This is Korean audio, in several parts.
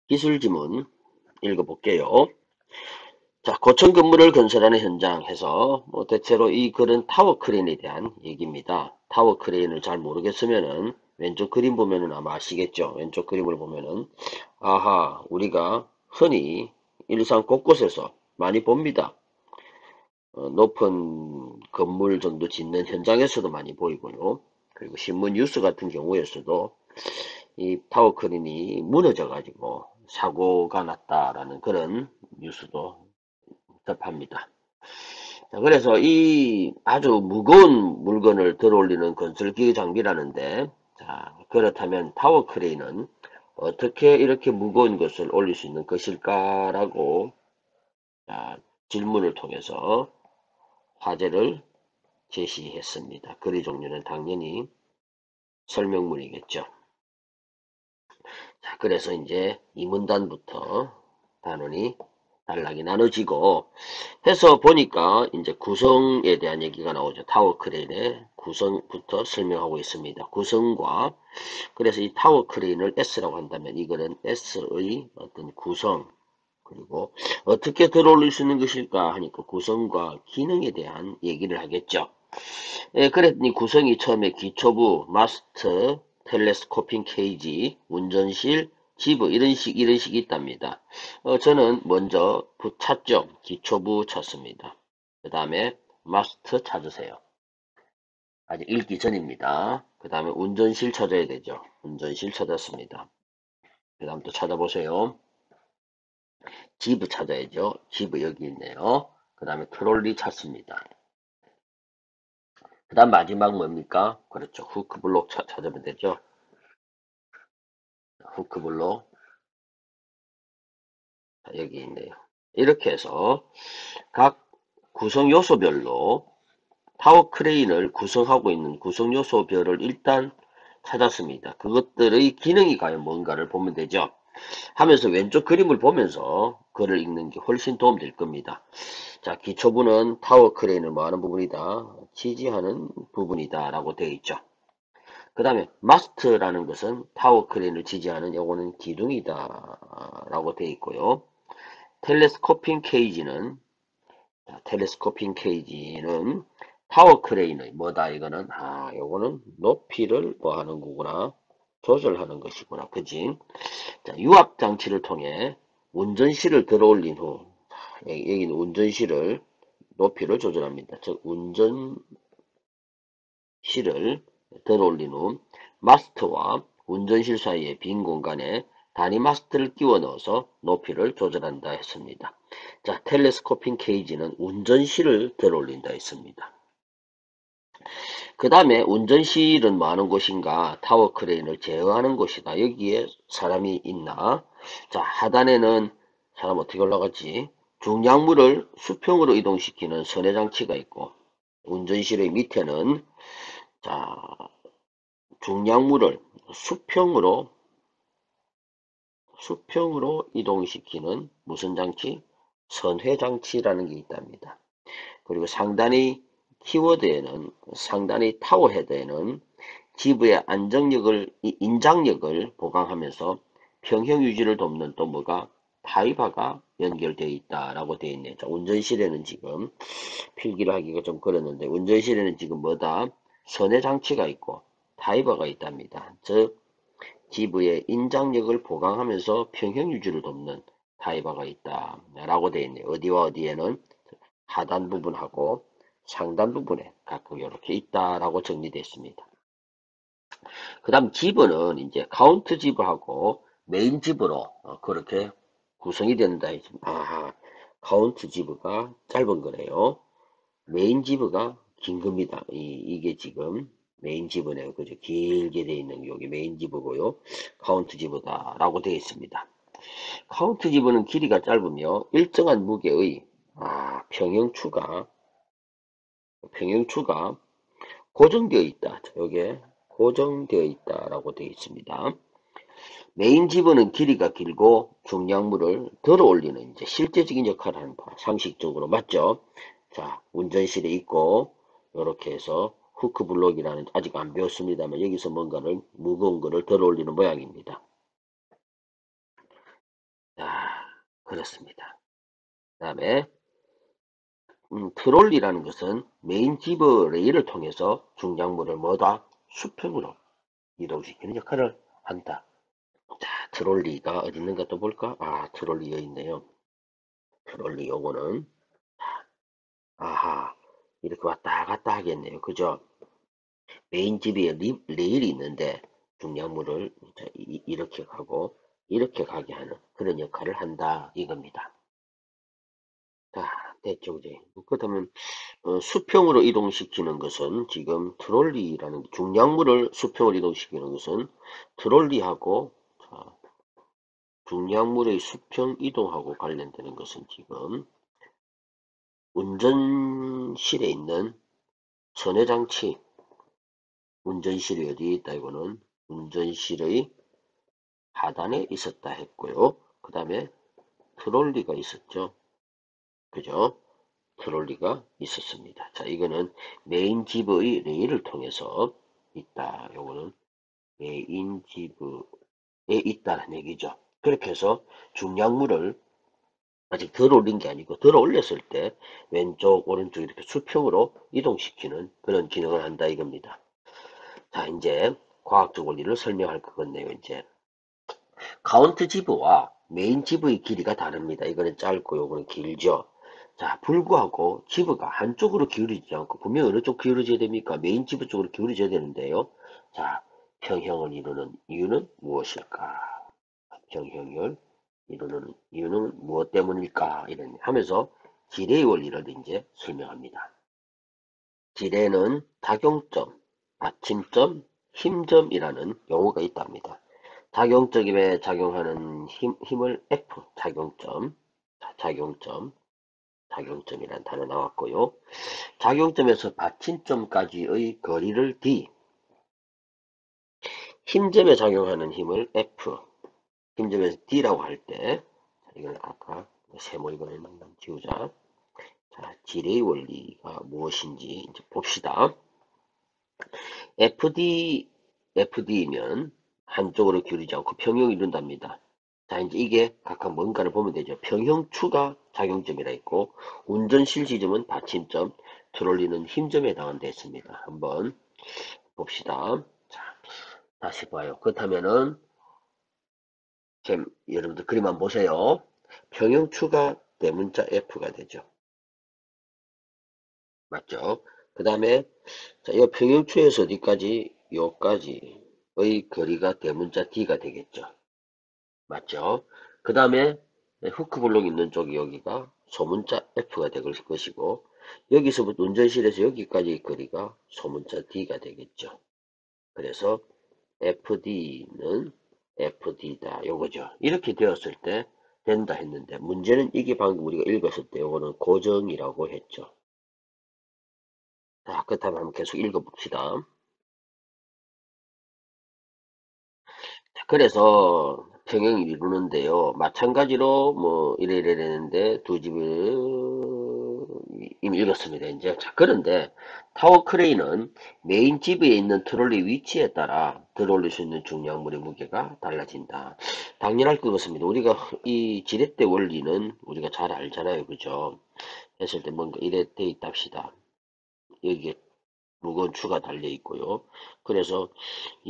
기술 지문 읽어볼게요. 자, 고층 건물을 건설하는 현장 해서 대체로 이 글은 타워 크레인에 대한 얘기입니다. 타워 크레인을 잘 모르겠으면은 왼쪽 그림 보면은 아마 아시겠죠? 왼쪽 그림을 보면은 아하, 우리가 흔히 일상 곳곳에서 많이 봅니다. 높은 건물 정도 짓는 현장에서도 많이 보이고요. 그리고 신문 뉴스 같은 경우에서도 이 타워 크레인이 무너져 가지고 사고가 났다라는 그런 뉴스도 접합니다. 자, 그래서 이 아주 무거운 물건을 들어올리는 건설기 장비라는데, 자, 그렇다면 타워 크레인은 어떻게 이렇게 무거운 것을 올릴 수 있는 것일까라고 질문을 통해서 화제를 제시했습니다. 글의 종류는 당연히 설명문이겠죠. 자, 그래서 이제 이 문단부터 단원이 단락이 나눠지고 해서 보니까 이제 구성에 대한 얘기가 나오죠. 타워 크레인의 구성부터 설명하고 있습니다. 구성과 그래서 이 타워 크레인을 S라고 한다면 이거는 S의 어떤 구성 그리고 어떻게 들어올릴 수 있는 것일까 하니까 구성과 기능에 대한 얘기를 하겠죠. 예, 그랬더니 구성이 처음에 기초부, 마스터, 텔레스코핑 케이지, 운전실, 지브 이런 식이 있답니다. 저는 먼저 부 찾죠. 기초부 찾습니다. 그 다음에 마스터 찾으세요. 아직 읽기 전입니다. 그 다음에 운전실 찾아야 되죠. 운전실 찾았습니다. 그 다음 또 찾아보세요. 지브 찾아야죠. 지브 여기 있네요. 그 다음에 트롤리 찾습니다. 그 다음 마지막 뭡니까? 그렇죠. 후크 블록 찾으면 되죠. 후크 블록 여기 있네요. 이렇게 해서 각 구성 요소별로 타워 크레인을 구성하고 있는 구성 요소별을 일단 찾았습니다. 그것들의 기능이 과연 뭔가를 보면 되죠. 하면서 왼쪽 그림을 보면서 글을 읽는 게 훨씬 도움될 겁니다. 자, 기초부는 타워 크레인을 뭐하는 부분이다? 지지하는 부분이다 라고 되어 있죠. 그 다음에 마스트라는 것은 타워 크레인을 지지하는 요거는 기둥이다 라고 되어 있고요. 텔레스코핑 케이지는 타워 크레인의 뭐다 이거는 요거는 높이를 뭐 하는 거구나 조절하는 것이구나 그지. 자, 유압 장치를 통해 운전실을 들어올린 후 여기는 운전실을 높이를 조절합니다. 즉 운전실을 들어올린 후 마스터와 운전실 사이의 빈 공간에 단위 마스터를 끼워 넣어서 높이를 조절한다 했습니다. 자, 텔레스코핑 케이지는 운전실을 들어올린다 했습니다. 그 다음에 운전실은 뭐 하는 곳인가? 타워 크레인을 제어하는 곳이다. 여기에 사람이 있나? 자, 하단에는 사람 어떻게 올라갔지? 중량물을 수평으로 이동시키는 선회장치가 있고 운전실의 밑에는 자, 중량물을 수평으로 이동시키는 무슨 장치? 선회장치라는 게 있답니다. 그리고 상단의 타워 헤드에는 지부의 인장력을 보강하면서 평형 유지를 돕는 또 뭐가 타이바가 연결되어 있다라고 되어 있네요. 자, 운전실에는 지금 필기를 하기가 좀 그렇는데 운전실에는 지금 뭐다? 선의 장치가 있고 타이바가 있답니다. 즉 지부의 인장력을 보강하면서 평형 유지를 돕는 타이바가 있다라고 되어 있네요. 어디와 어디에는 하단 부분하고 상단 부분에 각각 이렇게 있다라고 정리되어 있습니다. 그 다음 지브는 이제 카운트 지브하고 메인 지브로 그렇게 구성이 된다 했습니다. 카운트 지브가 짧은 거네요. 메인 지브가 긴 겁니다. 이게 지금 메인 지브네요. 그죠? 길게 되어 있는 게 메인 지브고요. 카운트 지브다라고 되어 있습니다. 카운트 지브는 길이가 짧으며 일정한 무게의 평형추가 고정되어 있다. 여기에 고정되어 있다라고 되어 있습니다. 메인 지브는 길이가 길고 중량물을 들어 올리는 이제 실제적인 역할을 하는 바 상식적으로 맞죠? 자, 운전실에 있고 이렇게 해서 후크 블록이라는 아직 안 배웠습니다만 여기서 뭔가를 무거운 거를 들어 올리는 모양입니다. 그렇습니다. 그 다음에 트롤리라는 것은 메인 지브 레일을 통해서 중량물을 뭐다? 수평으로 이동시키는 역할을 한다. 자, 트롤리가 어디 있는가 또 볼까? 아, 트롤리 여기 있네요. 트롤리 요거는 아하 이렇게 왔다 갔다 하겠네요. 그죠? 메인 집에 레일이 있는데 중량물을 이렇게 가고 이렇게 가게 하는 그런 역할을 한다 이겁니다. 자, 됐죠, 그제? 그렇다면 수평으로 이동시키는 것은 지금 트롤리라는 중량물을 수평으로 이동시키는 것은 트롤리하고 자, 중량물의 수평 이동하고 관련되는 것은 지금 운전실에 있는 선회장치, 운전실이 어디에 있다 이거는 운전실의 하단에 있었다 했고요. 그 다음에 트롤리가 있었죠. 그죠? 트롤리가 있었습니다. 자, 이거는 메인 지브의 레일을 통해서 있다. 요거는 메인 지브에 있다는 얘기죠. 그렇게 해서 중량물을 아직 덜 올린 게 아니고 덜 올렸을 때 왼쪽 오른쪽 이렇게 수평으로 이동시키는 그런 기능을 한다 이겁니다. 자, 이제 과학적 원리를 설명할 거겠네요. 이제 카운트 지브와 메인 지브의 길이가 다릅니다. 이거는 짧고 요거는 길죠. 자, 불구하고 지브가 한쪽으로 기울이지 않고 분명 어느 쪽 기울어져야 됩니까? 메인 지브 쪽으로 기울어져야 되는데요. 자, 평형을 이루는 이유는 무엇일까? 평형을 이루는 이유는 무엇 때문일까? 이런 하면서 지뢰의 원리를 이제 설명합니다. 지뢰는 작용점, 받침점, 힘점이라는 용어가 있답니다. 작용점에 작용하는 힘을 F, 작용점, 작용점이라는 단어 나왔고요. 작용점에서 받침점까지의 거리를 D, 힘점에 작용하는 힘을 F, 힘점에서 D라고 할 때, 이걸 각각 세모 이거는 지우자. 자, 지뢰의 원리가 무엇인지 이제 봅시다. FD면 한쪽으로 기울이지 않고 평형을 이룬답니다. 자, 이제 이게 각각 뭔가를 보면 되죠. 평형추가 작용점이라 있고, 운전실 지점은 받침점, 트롤리는 힘점에 해당한다 했습니다. 한번 봅시다. 자, 다시 봐요. 그렇다면은, 지금 여러분들 그림 한번 보세요. 평형추가 대문자 F가 되죠. 맞죠? 그 다음에, 자, 이 평형추에서 어디까지? 요까지의 거리가 대문자 D가 되겠죠. 맞죠? 그 다음에 후크블록 있는 쪽이 여기가 소문자 F가 될 것이고 여기서부터 운전실에서 여기까지의 거리가 소문자 D가 되겠죠. 그래서 FD는 FD다 요거죠. 이렇게 되었을 때 된다 했는데 문제는 이게 방금 우리가 읽었을 때 요거는 고정이라고 했죠. 자, 그렇다면 한번 계속 읽어봅시다. 그래서 평행을 이루는데요. 마찬가지로 뭐 이래 되는데 두 집을 이미 읽었습니다. 이제 자 그런데 타워 크레인은 메인 집에 있는 트롤리 위치에 따라 들어올릴 수 있는 중량물의 무게가 달라진다. 당연할 것 같습니다. 우리가 이 지렛대 원리는 우리가 잘 알잖아요. 그죠? 했을 때 뭔가 이래 돼 있다 합시다. 여기에 무거운 추가 달려 있고요. 그래서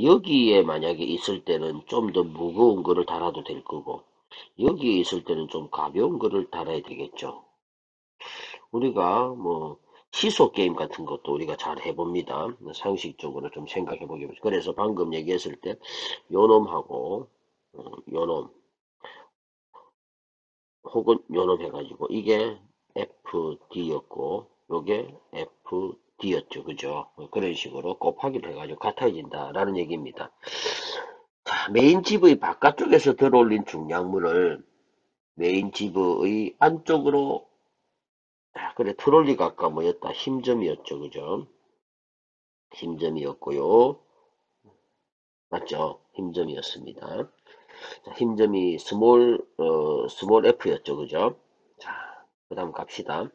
여기에 만약에 있을 때는 좀 더 무거운 거를 달아도 될 거고 여기에 있을 때는 좀 가벼운 거를 달아야 되겠죠. 우리가 뭐 시소 게임 같은 것도 우리가 잘 해봅니다. 상식적으로 좀 생각해 보겠습니다. 그래서 방금 얘기했을 때 요놈하고 요놈 혹은 요놈 해가지고 이게 FD였고 요게 FD였죠. 그죠? 그런 식으로 곱하기를 해가지고 같아진다라는 얘기입니다. 자, 메인 집의 바깥쪽에서 들어올린 중량물을 메인 집의 안쪽으로 그래 트롤리가 아까 뭐였다? 힘점이었죠. 그죠? 힘점이었고요. 맞죠? 힘점이었습니다. 자, 힘점이 스몰 F였죠. 그죠? 자, 그 다음 갑시다.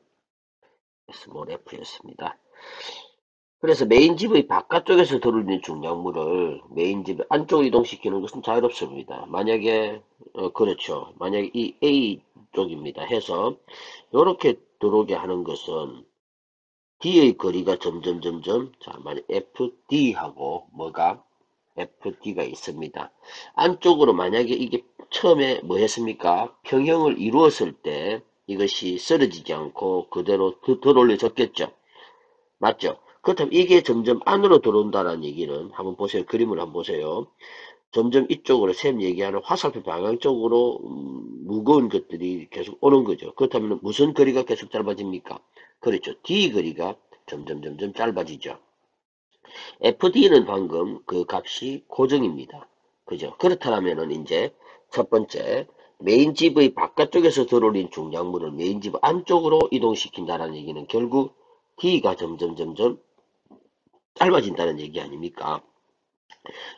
스몰 F였습니다. 그래서 메인 집의 바깥쪽에서 들어올린 중량물을 메인 집 안쪽으로 이동시키는 것은 자유롭습니다. 만약에 그렇죠. 만약에 이 A 쪽입니다. 해서 이렇게 들어오게 하는 것은 D의 거리가 점점점점 자 만약 FD하고 뭐가 FD가 있습니다. 안쪽으로 만약에 이게 처음에 뭐 했습니까? 평형을 이루었을 때 이것이 쓰러지지 않고 그대로 들어올려졌겠죠. 맞죠? 그렇다면 이게 점점 안으로 들어온다는 얘기는 한번 보세요. 그림을 한번 보세요. 점점 이쪽으로 샘 얘기하는 화살표 방향 쪽으로 무거운 것들이 계속 오는 거죠. 그렇다면 무슨 거리가 계속 짧아집니까? 그렇죠. D 거리가 점점 짧아지죠. FD는 방금 그 값이 고정입니다. 그죠? 그렇다면은 이제 첫 번째 메인 집의 바깥쪽에서 들어올린 중량물을 메인 집 안쪽으로 이동시킨다는 얘기는 결국 D가 점점 짧아진다는 얘기 아닙니까?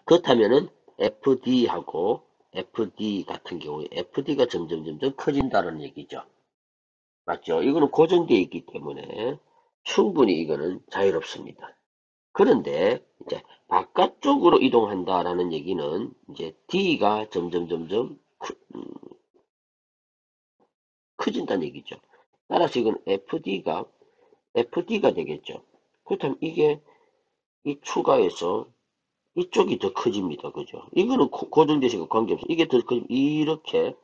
그렇다면은 FD하고 FD 같은 경우에 FD가 점점 커진다는 얘기죠. 맞죠? 이거는 고정되어 있기 때문에 충분히 이거는 자유롭습니다. 그런데 이제 바깥쪽으로 이동한다라는 얘기는 이제 D가 점점 커진다는 얘기죠. 따라서 이건 FD가 되겠죠. 그렇다면 이게 이 추가해서 이쪽이 더 커집니다. 그죠? 이거는 고정되시고 관계없어. 이게 더 커지면 이렇게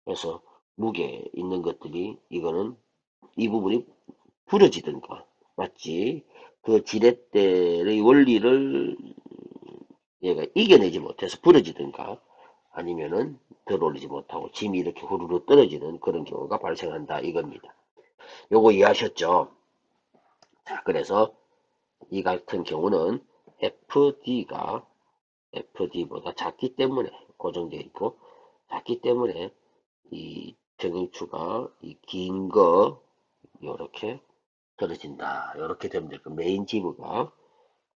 그래서 무게 있는 것들이 이거는 이 부분이 부러지든가 맞지? 그 지렛대의 원리를 얘가 이겨내지 못해서 부러지든가 아니면은 들어올리지 못하고 짐이 이렇게 후루룩 떨어지는 그런 경우가 발생한다 이겁니다. 요거 이해하셨죠? 자, 그래서 이 같은 경우는 FD보다 작기 때문에 고정되어 있고 작기 때문에 이 정형추가 이 긴 거 요렇게 떨어진다. 요렇게 되면 될 거. 메인 지부가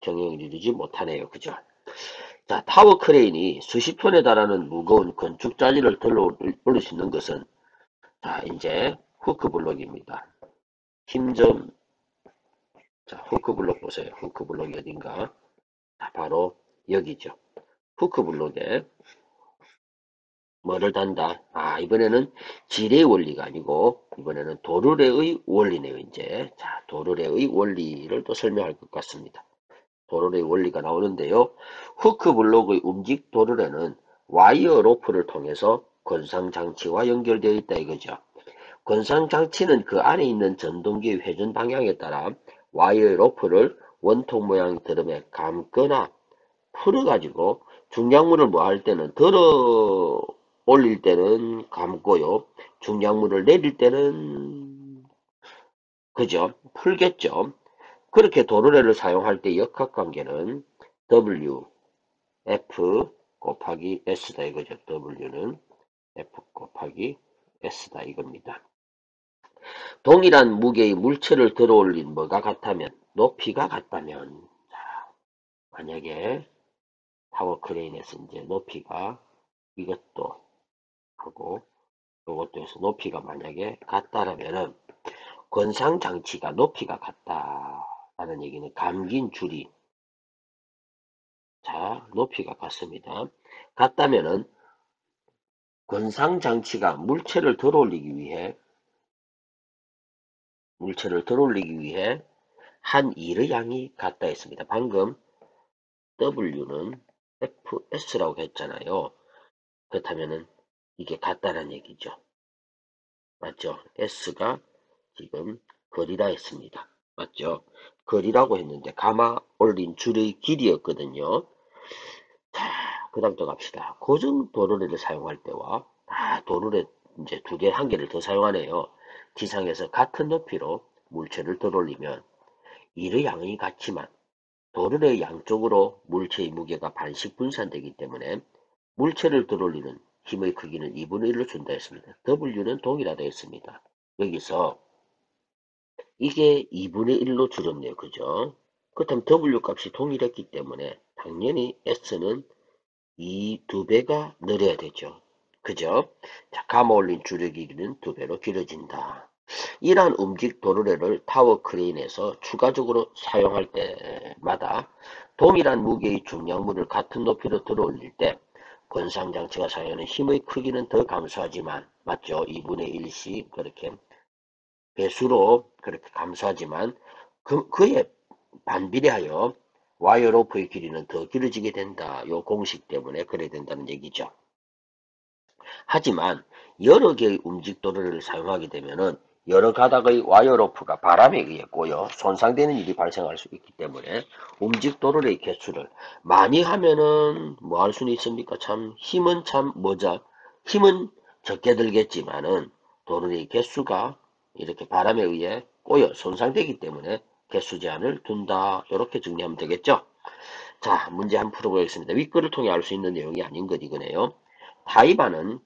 경영을 이루지 못하네요. 그죠? 자, 타워 크레인이 수십 톤에 달하는 무거운 건축 자리를 들어 올릴 수 있는 것은 자, 이제 후크 블록입니다. 힘좀 자, 후크 블록 보세요. 후크 블록이 어딘가? 자, 바로 여기죠. 후크 블록에 뭐를 단다? 이번에는 지뢰의 원리가 아니고 이번에는 도르래의 원리네요. 이제 자, 도르래의 원리를 또 설명할 것 같습니다. 도르래의 원리가 나오는데요. 후크 블록의 움직 도르래는 와이어 로프를 통해서 건상장치와 연결되어 있다 이거죠. 건상장치는 그 안에 있는 전동기의 회전 방향에 따라 와이어 로프를 원통 모양 드럼에 감거나 풀어가지고 중량물을 뭐 할 때는 들어 올릴 때는 감고요. 중량물을 내릴 때는 그죠? 풀겠죠. 그렇게 도르래를 사용할 때 역학관계는 W, F 곱하기 S다 이거죠. W는 F 곱하기 S다 이겁니다. 동일한 무게의 물체를 들어올린 뭐가 같다면 높이가 같다면 자, 만약에 타워 크레인에서 이제 높이가 이것도 하고 이것도 해서 높이가 만약에 같다라면은 건상 장치가 높이가 같다라는 얘기는 감긴 줄이 자 높이가 같습니다. 같다면은 건상 장치가 물체를 들어올리기 위해 한 일의 양이 같다 했습니다. 방금 W는 FS라고 했잖아요. 그렇다면은 이게 같다는 얘기죠. 맞죠? S가 지금 거리라 했습니다. 맞죠? 거리라고 했는데 감아 올린 줄의 길이였거든요. 자, 그 다음 또 갑시다. 고정 도르래를 사용할 때와 도르래 이제 두 개, 한 개를 더 사용하네요. 지상에서 같은 높이로 물체를 들어올리면 일의 양이 같지만 도르래 양쪽으로 물체의 무게가 반씩 분산되기 때문에 물체를 들어올리는 힘의 크기는 2분의 1로 준다 했습니다. W는 동일하다 했습니다. 여기서 이게 2분의 1로 줄었네요. 그죠? 그렇다면 W 값이 동일했기 때문에 당연히 S는 이 두 배가 늘어야 되죠. 그죠? 자, 감아 올린 줄의 길이는 두 배로 길어진다. 이러한 움직 도르래를 타워 크레인에서 추가적으로 사용할 때마다 동일한 무게의 중량물을 같은 높이로 들어 올릴 때 권상장치가 사용하는 힘의 크기는 더 감소하지만, 맞죠? 2분의 1씩 그렇게 배수로 그렇게 감소하지만, 그에 반비례하여 와이어 로프의 길이는 더 길어지게 된다. 요 공식 때문에 그래야 된다는 얘기죠. 하지만 여러 개의 움직도로를 사용하게 되면은 여러 가닥의 와이어 로프가 바람에 의해 꼬여 손상되는 일이 발생할 수 있기 때문에 움직도로의 개수를 많이 하면은 뭐 할 수는 있습니까? 참 힘은 참 힘은 적게 들겠지만은 도로의 개수가 이렇게 바람에 의해 꼬여 손상되기 때문에 개수 제한을 둔다. 이렇게 정리하면 되겠죠. 자, 문제 한번 풀어보겠습니다. 윗글을 통해 알 수 있는 내용이 아닌 것 이거네요. 타이바는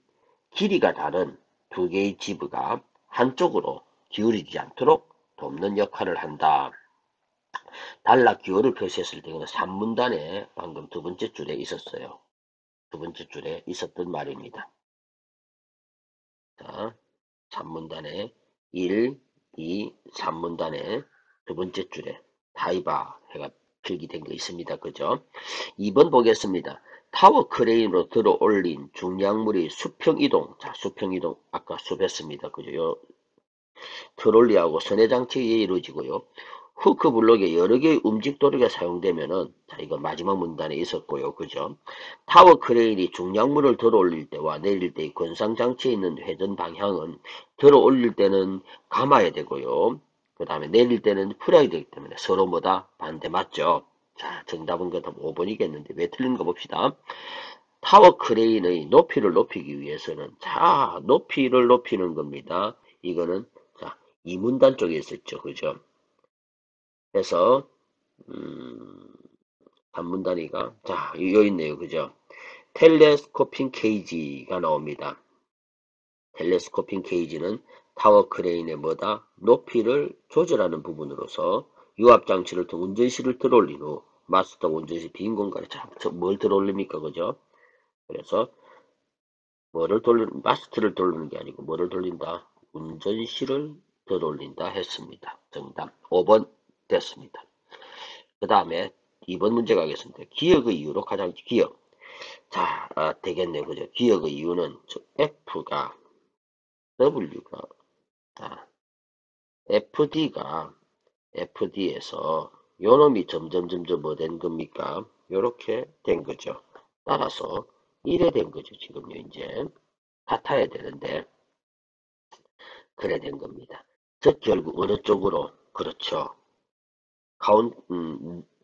길이가 다른 두 개의 지브가 한쪽으로 기울이지 않도록 돕는 역할을 한다. 단락 기호를 표시했을 때는 3문단에 방금 두 번째 줄에 있었어요. 두 번째 줄에 있었던 말입니다. 자, 3문단에 1, 2, 3문단에 두 번째 줄에 타이바 해가 필기된 거 있습니다. 그죠? 2번 보겠습니다. 타워 크레인으로 들어 올린 중량물이 수평 이동. 자, 수평 이동. 아까 수했습니다. 그죠? 요 트롤리하고 선해장치에 의해 이루어지고요. 후크 블록에 여러 개의 움직 도로가 사용되면은, 자, 이거 마지막 문단에 있었고요. 그죠? 타워 크레인이 중량물을 들어 올릴 때와 내릴 때의 건상장치에 있는 회전 방향은 들어 올릴 때는 감아야 되고요. 그 다음에 내릴 때는 풀어야 되기 때문에 서로 뭐다? 반대 맞죠? 자, 정답은 그다음 5번이겠는데 왜 틀린가 봅시다. 타워 크레인의 높이를 높이기 위해서는, 자, 높이를 높이는 겁니다. 이거는, 자, 이 문단 쪽에 있었죠. 그죠? 그래서, 단문단위가, 자, 여기 있네요. 그죠? 텔레스코핑 케이지가 나옵니다. 텔레스코핑 케이지는 타워 크레인의 뭐다? 높이를 조절하는 부분으로서 유압장치를 통해 운전실을 들어올린 후 마스터 운전실 빈 공간에 뭘 들어올립니까? 그죠? 그래서 마스터를 돌리는 게 아니고 뭐를 돌린다? 운전실을 들어올린다 했습니다. 정답 5번 됐습니다. 그 다음에 2번 문제 가겠습니다. 기억의 이유로 가장 기억. 자, 되겠네요. 그죠? 기억의 이유는 F가 W가 FD가 FD에서 요놈이 점점 뭐 된 겁니까? 요렇게 된 거죠. 따라서 이래 된 거죠. 지금요. 이제 같아야 되는데 그래 된 겁니다. 즉 결국 어느 쪽으로? 그렇죠.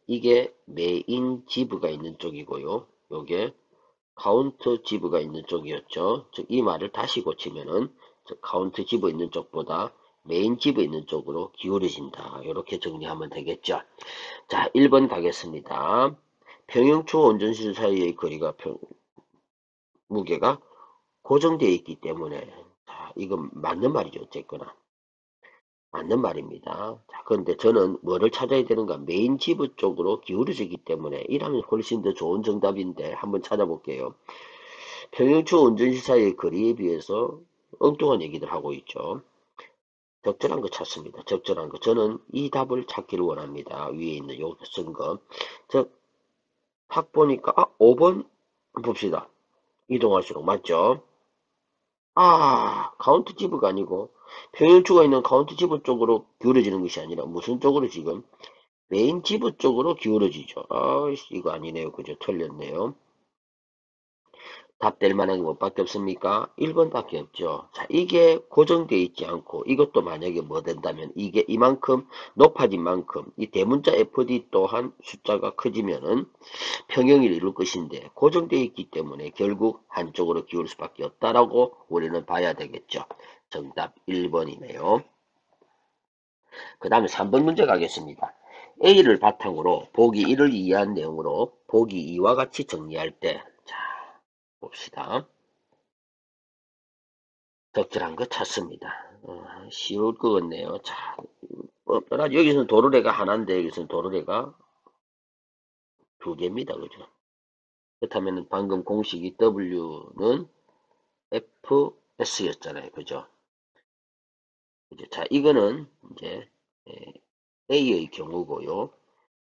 이게 메인 지브가 있는 쪽이고요. 요게 카운트 지브가 있는 쪽이었죠. 즉 이 말을 다시 고치면은 카운트 지브 있는 쪽보다 메인 지브 있는 쪽으로 기울어진다. 이렇게 정리하면 되겠죠. 자, 1번 가겠습니다. 평형추 운전실 사이의 거리가 무게가 고정되어 있기 때문에, 자, 이건 맞는 말이죠. 어쨌거나 맞는 말입니다. 자, 그런데 저는 뭐를 찾아야 되는가? 메인 지브 쪽으로 기울어지기 때문에 이라면 훨씬 더 좋은 정답인데 한번 찾아볼게요. 평형추 운전실 사이의 거리에 비해서 엉뚱한 얘기들 하고 있죠. 적절한 거 찾습니다. 적절한 거. 저는 이 답을 찾기를 원합니다. 위에 있는 요 쓴 거. 딱 보니까 5번 봅시다. 이동할수록 맞죠? 카운트 지브가 아니고 평형추가 있는 카운트 지브 쪽으로 기울어지는 것이 아니라 무슨 쪽으로 지금 메인 지브 쪽으로 기울어지죠. 이거 아니네요. 그죠? 틀렸네요. 답될 만한 게 뭐밖에 없습니까? 1번밖에 없죠. 자, 이게 고정되어 있지 않고 이것도 만약에 뭐 된다면 이게 이만큼 높아진 만큼 이 대문자 FD 또한 숫자가 커지면은 평형을 이룰 것인데 고정되어 있기 때문에 결국 한쪽으로 기울 수밖에 없다라고 우리는 봐야 되겠죠. 정답 1번이네요. 그 다음에 3번 문제 가겠습니다. A를 바탕으로 보기 1을 이해한 내용으로 보기 2와 같이 정리할 때, 자, 봅시다. 적절한 거 찾습니다. 쉬울 것 같네요. 자, 여기서는 도르래가 하나인데 여기서는 도르래가 두 개입니다. 그죠? 그렇다면 방금 공식이 W는 FS였잖아요. 그죠? 자, 이거는 이제 A의 경우고요.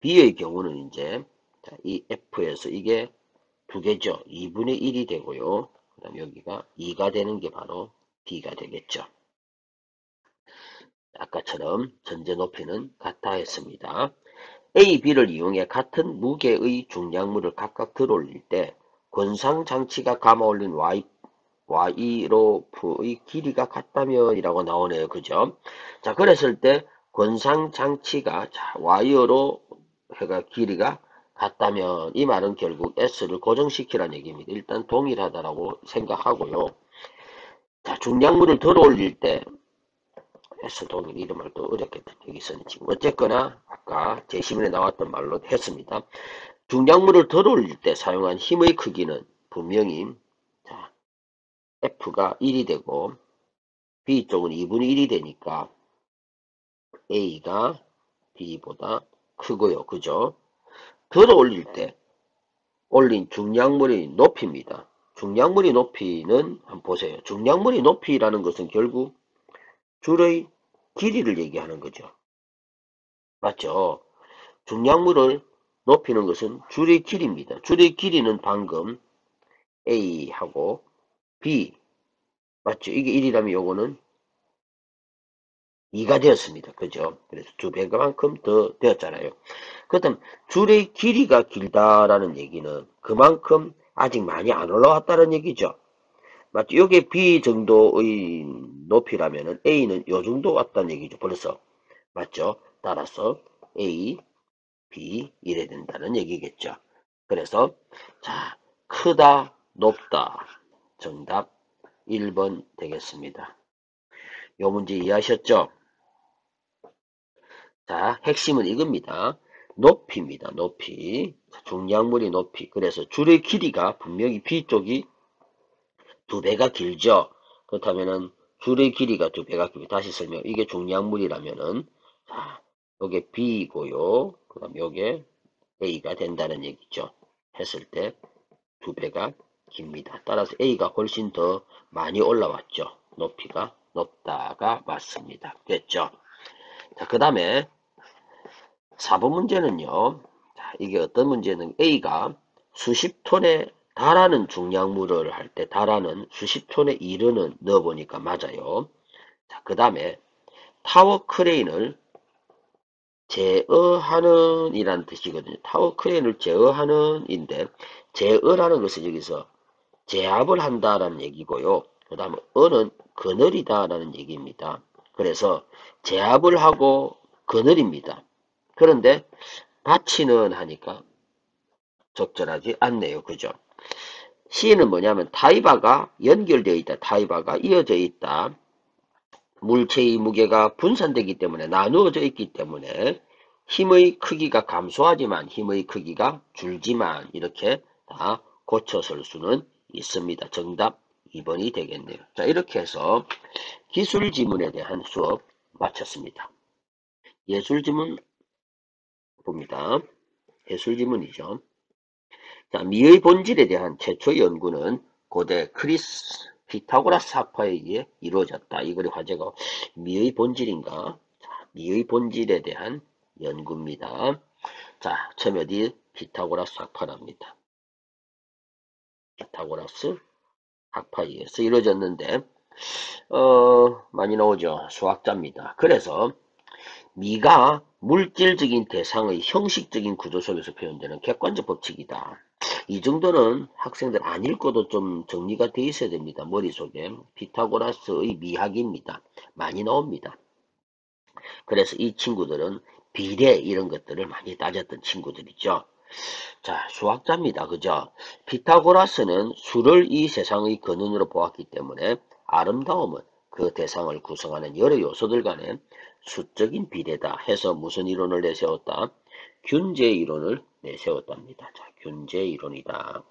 B의 경우는 이제 자, 이 F에서 이게 두 개죠. 2분의 1이 되고요. 그 다음 여기가 2가 되는 게 바로 B가 되겠죠. 아까처럼 전제 높이는 같다 했습니다. A, B를 이용해 같은 무게의 중량물을 각각 들어올릴 때 권상장치가 감아올린 Y로프의 길이가 같다면 이라고 나오네요. 그죠? 자, 그랬을 때 권상장치가 Y로 해가 길이가 같다면 이 말은 결국 S를 고정시키라는 얘기입니다. 일단 동일하다라고 생각하고요. 자, 중량물을 들어올릴 때 S 동일 이름을 또 어렵게 여기서는 지금 어쨌거나 아까 제시문에 나왔던 말로 했습니다. 중량물을 들어올릴 때 사용한 힘의 크기는 분명히 자, F가 1이 되고 B 쪽은 2분의 1이 되니까 A가 B보다 크고요. 그죠? 들어올릴 때 올린 중량물의 높이입니다. 중량물의 높이는 한번 보세요. 중량물의 높이라는 것은 결국 줄의 길이를 얘기하는 거죠. 맞죠? 중량물을 높이는 것은 줄의 길이입니다. 줄의 길이는 방금 A하고 B 맞죠? 이게 1이라면 요거는 2가 되었습니다. 그죠? 그래서 두 배만큼 더 되었잖아요. 그렇다면 줄의 길이가 길다라는 얘기는 그만큼 아직 많이 안 올라왔다는 얘기죠. 맞죠? 이게 B 정도의 높이라면 A는 요 정도 왔다는 얘기죠. 벌써. 맞죠? 따라서 A, B 이래 된다는 얘기겠죠. 그래서 자, 크다, 높다. 정답 1번 되겠습니다. 요 문제 이해하셨죠? 자, 핵심은 이겁니다. 높이입니다. 높이. 중량물의 높이. 그래서 줄의 길이가 분명히 B 쪽이 두 배가 길죠. 그렇다면은 줄의 길이가 두 배가 길고 다시 설명. 이게 중량물이라면은 자, 요게 B고요. 그다음 요게 A가 된다는 얘기죠. 했을 때 두 배가 깁니다. 따라서 A가 훨씬 더 많이 올라왔죠. 높이가 높다가 맞습니다. 됐죠? 자, 그 다음에 4번 문제는요. 자, 이게 어떤 문제는 A가 수십 톤에 달하는 중량물을 할 때 달하는 수십 톤에 이르는 넣어보니까 맞아요. 자, 그 다음에 타워 크레인을 제어하는 이란 뜻이거든요. 타워 크레인을 제어하는 인데 제어라는 것은 여기서 제압을 한다라는 얘기고요. 그 다음에 어는 그늘이다라는 얘기입니다. 그래서 제압을 하고 그늘입니다. 그런데 받치는 하니까 적절하지 않네요. 그죠? C는 뭐냐면 타이바가 연결되어 있다. 타이바가 이어져 있다. 물체의 무게가 분산되기 때문에 나누어져 있기 때문에 힘의 크기가 감소하지만 힘의 크기가 줄지만 이렇게 다 고쳐설 수는 있습니다. 정답 2번이 되겠네요. 자, 이렇게 해서 기술 지문에 대한 수업 마쳤습니다. 예술 지문 봅니다. 예술 지문이죠. 자, 미의 본질에 대한 최초 연구는 고대 피타고라스 학파에 의해 이루어졌다. 이거의 화제가 미의 본질인가? 자, 미의 본질에 대한 연구입니다. 자, 처음에 어디 피타고라스 학파랍니다. 피타고라스 학파에 의해서 이루어졌는데 많이 나오죠. 수학자입니다. 그래서 미가 물질적인 대상의 형식적인 구조 속에서 표현되는 객관적 법칙이다. 이 정도는 학생들 안 읽고도 좀 정리가 돼 있어야 됩니다. 머릿속에. 피타고라스의 미학입니다. 많이 나옵니다. 그래서 이 친구들은 비례 이런 것들을 많이 따졌던 친구들이죠. 자, 수학자입니다. 그죠? 피타고라스는 수를 이 세상의 근원으로 보았기 때문에 아름다움은 그 대상을 구성하는 여러 요소들 간의 수적인 비례다 해서 무슨 이론을 내세웠다? 균제 이론을 내세웠답니다. 자, 균제 이론이다.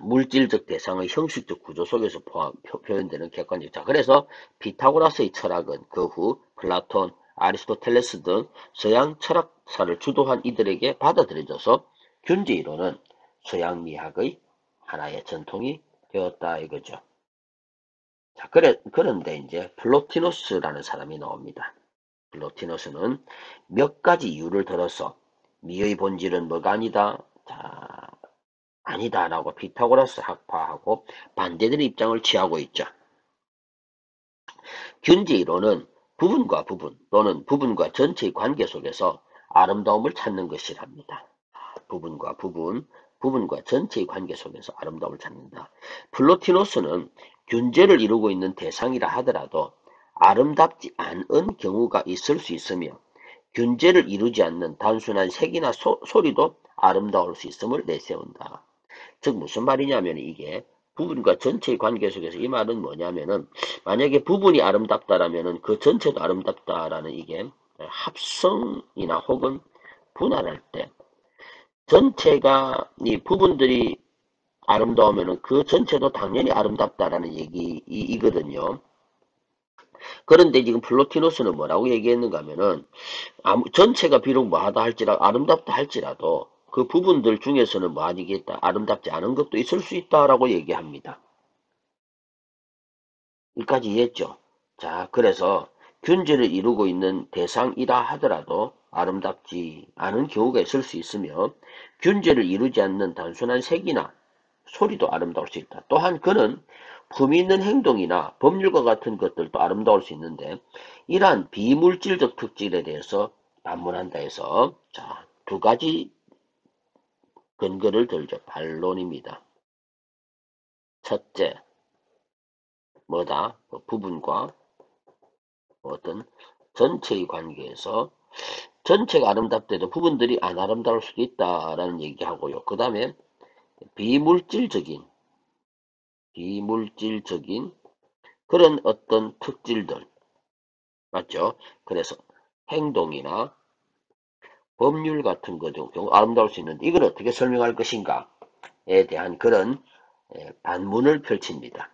물질적 대상의 형식적 구조 속에서 표현되는 객관적. 자, 그래서 피타고라스의 철학은 그 후 플라톤, 아리스토텔레스 등 서양 철학사를 주도한 이들에게 받아들여져서 균제 이론은 서양 미학의 하나의 전통이 되었다 이거죠. 자, 그런데 이제 플로티노스라는 사람이 나옵니다. 플로티노스는 몇 가지 이유를 들어서 미의 본질은 뭐가 아니다. 자, 아니다라고 피타고라스 학파하고 반대되는 입장을 취하고 있죠. 균제 이론은 부분과 부분 또는 부분과 전체의 관계 속에서 아름다움을 찾는 것이랍니다. 부분과 부분, 부분과 전체의 관계 속에서 아름다움을 찾는다. 플로티노스는 균제를 이루고 있는 대상이라 하더라도 아름답지 않은 경우가 있을 수 있으며 균제를 이루지 않는 단순한 색이나 소리도 아름다울 수 있음을 내세운다. 즉 무슨 말이냐면 이게 부분과 전체의 관계 속에서 이 말은 뭐냐면은 만약에 부분이 아름답다라면은 그 전체도 아름답다라는 이게 합성이나 혹은 분할할 때 전체가 이 부분들이 아름다우면은 그 전체도 당연히 아름답다라는 얘기이거든요. 그런데 지금 플로티노스는 뭐라고 얘기했는가 하면은 전체가 비록 뭐하다 할지라도 아름답다 할지라도 그 부분들 중에서는 뭐 아니겠다 아름답지 않은 것도 있을 수 있다라고 얘기합니다. 여기까지 이해했죠? 자, 그래서 균제를 이루고 있는 대상이라 하더라도 아름답지 않은 경우가 있을 수 있으며 균제를 이루지 않는 단순한 색이나 소리도 아름다울 수 있다. 또한 그는 품위 있는 행동이나 법률과 같은 것들도 아름다울 수 있는데 이러한 비물질적 특질에 대해서 반문한다 해서 자, 두 가지 근거를 들죠. 반론입니다. 첫째, 뭐다? 부분과 어떤 전체의 관계에서 전체가 아름답대도 부분들이 안 아름다울 수도 있다라는 얘기하고요. 그 다음에 비물질적인 그런 어떤 특질들 맞죠? 그래서 행동이나 법률 같은 경우 아름다울 수 있는데 이걸 어떻게 설명할 것인가에 대한 그런 반문을 펼칩니다.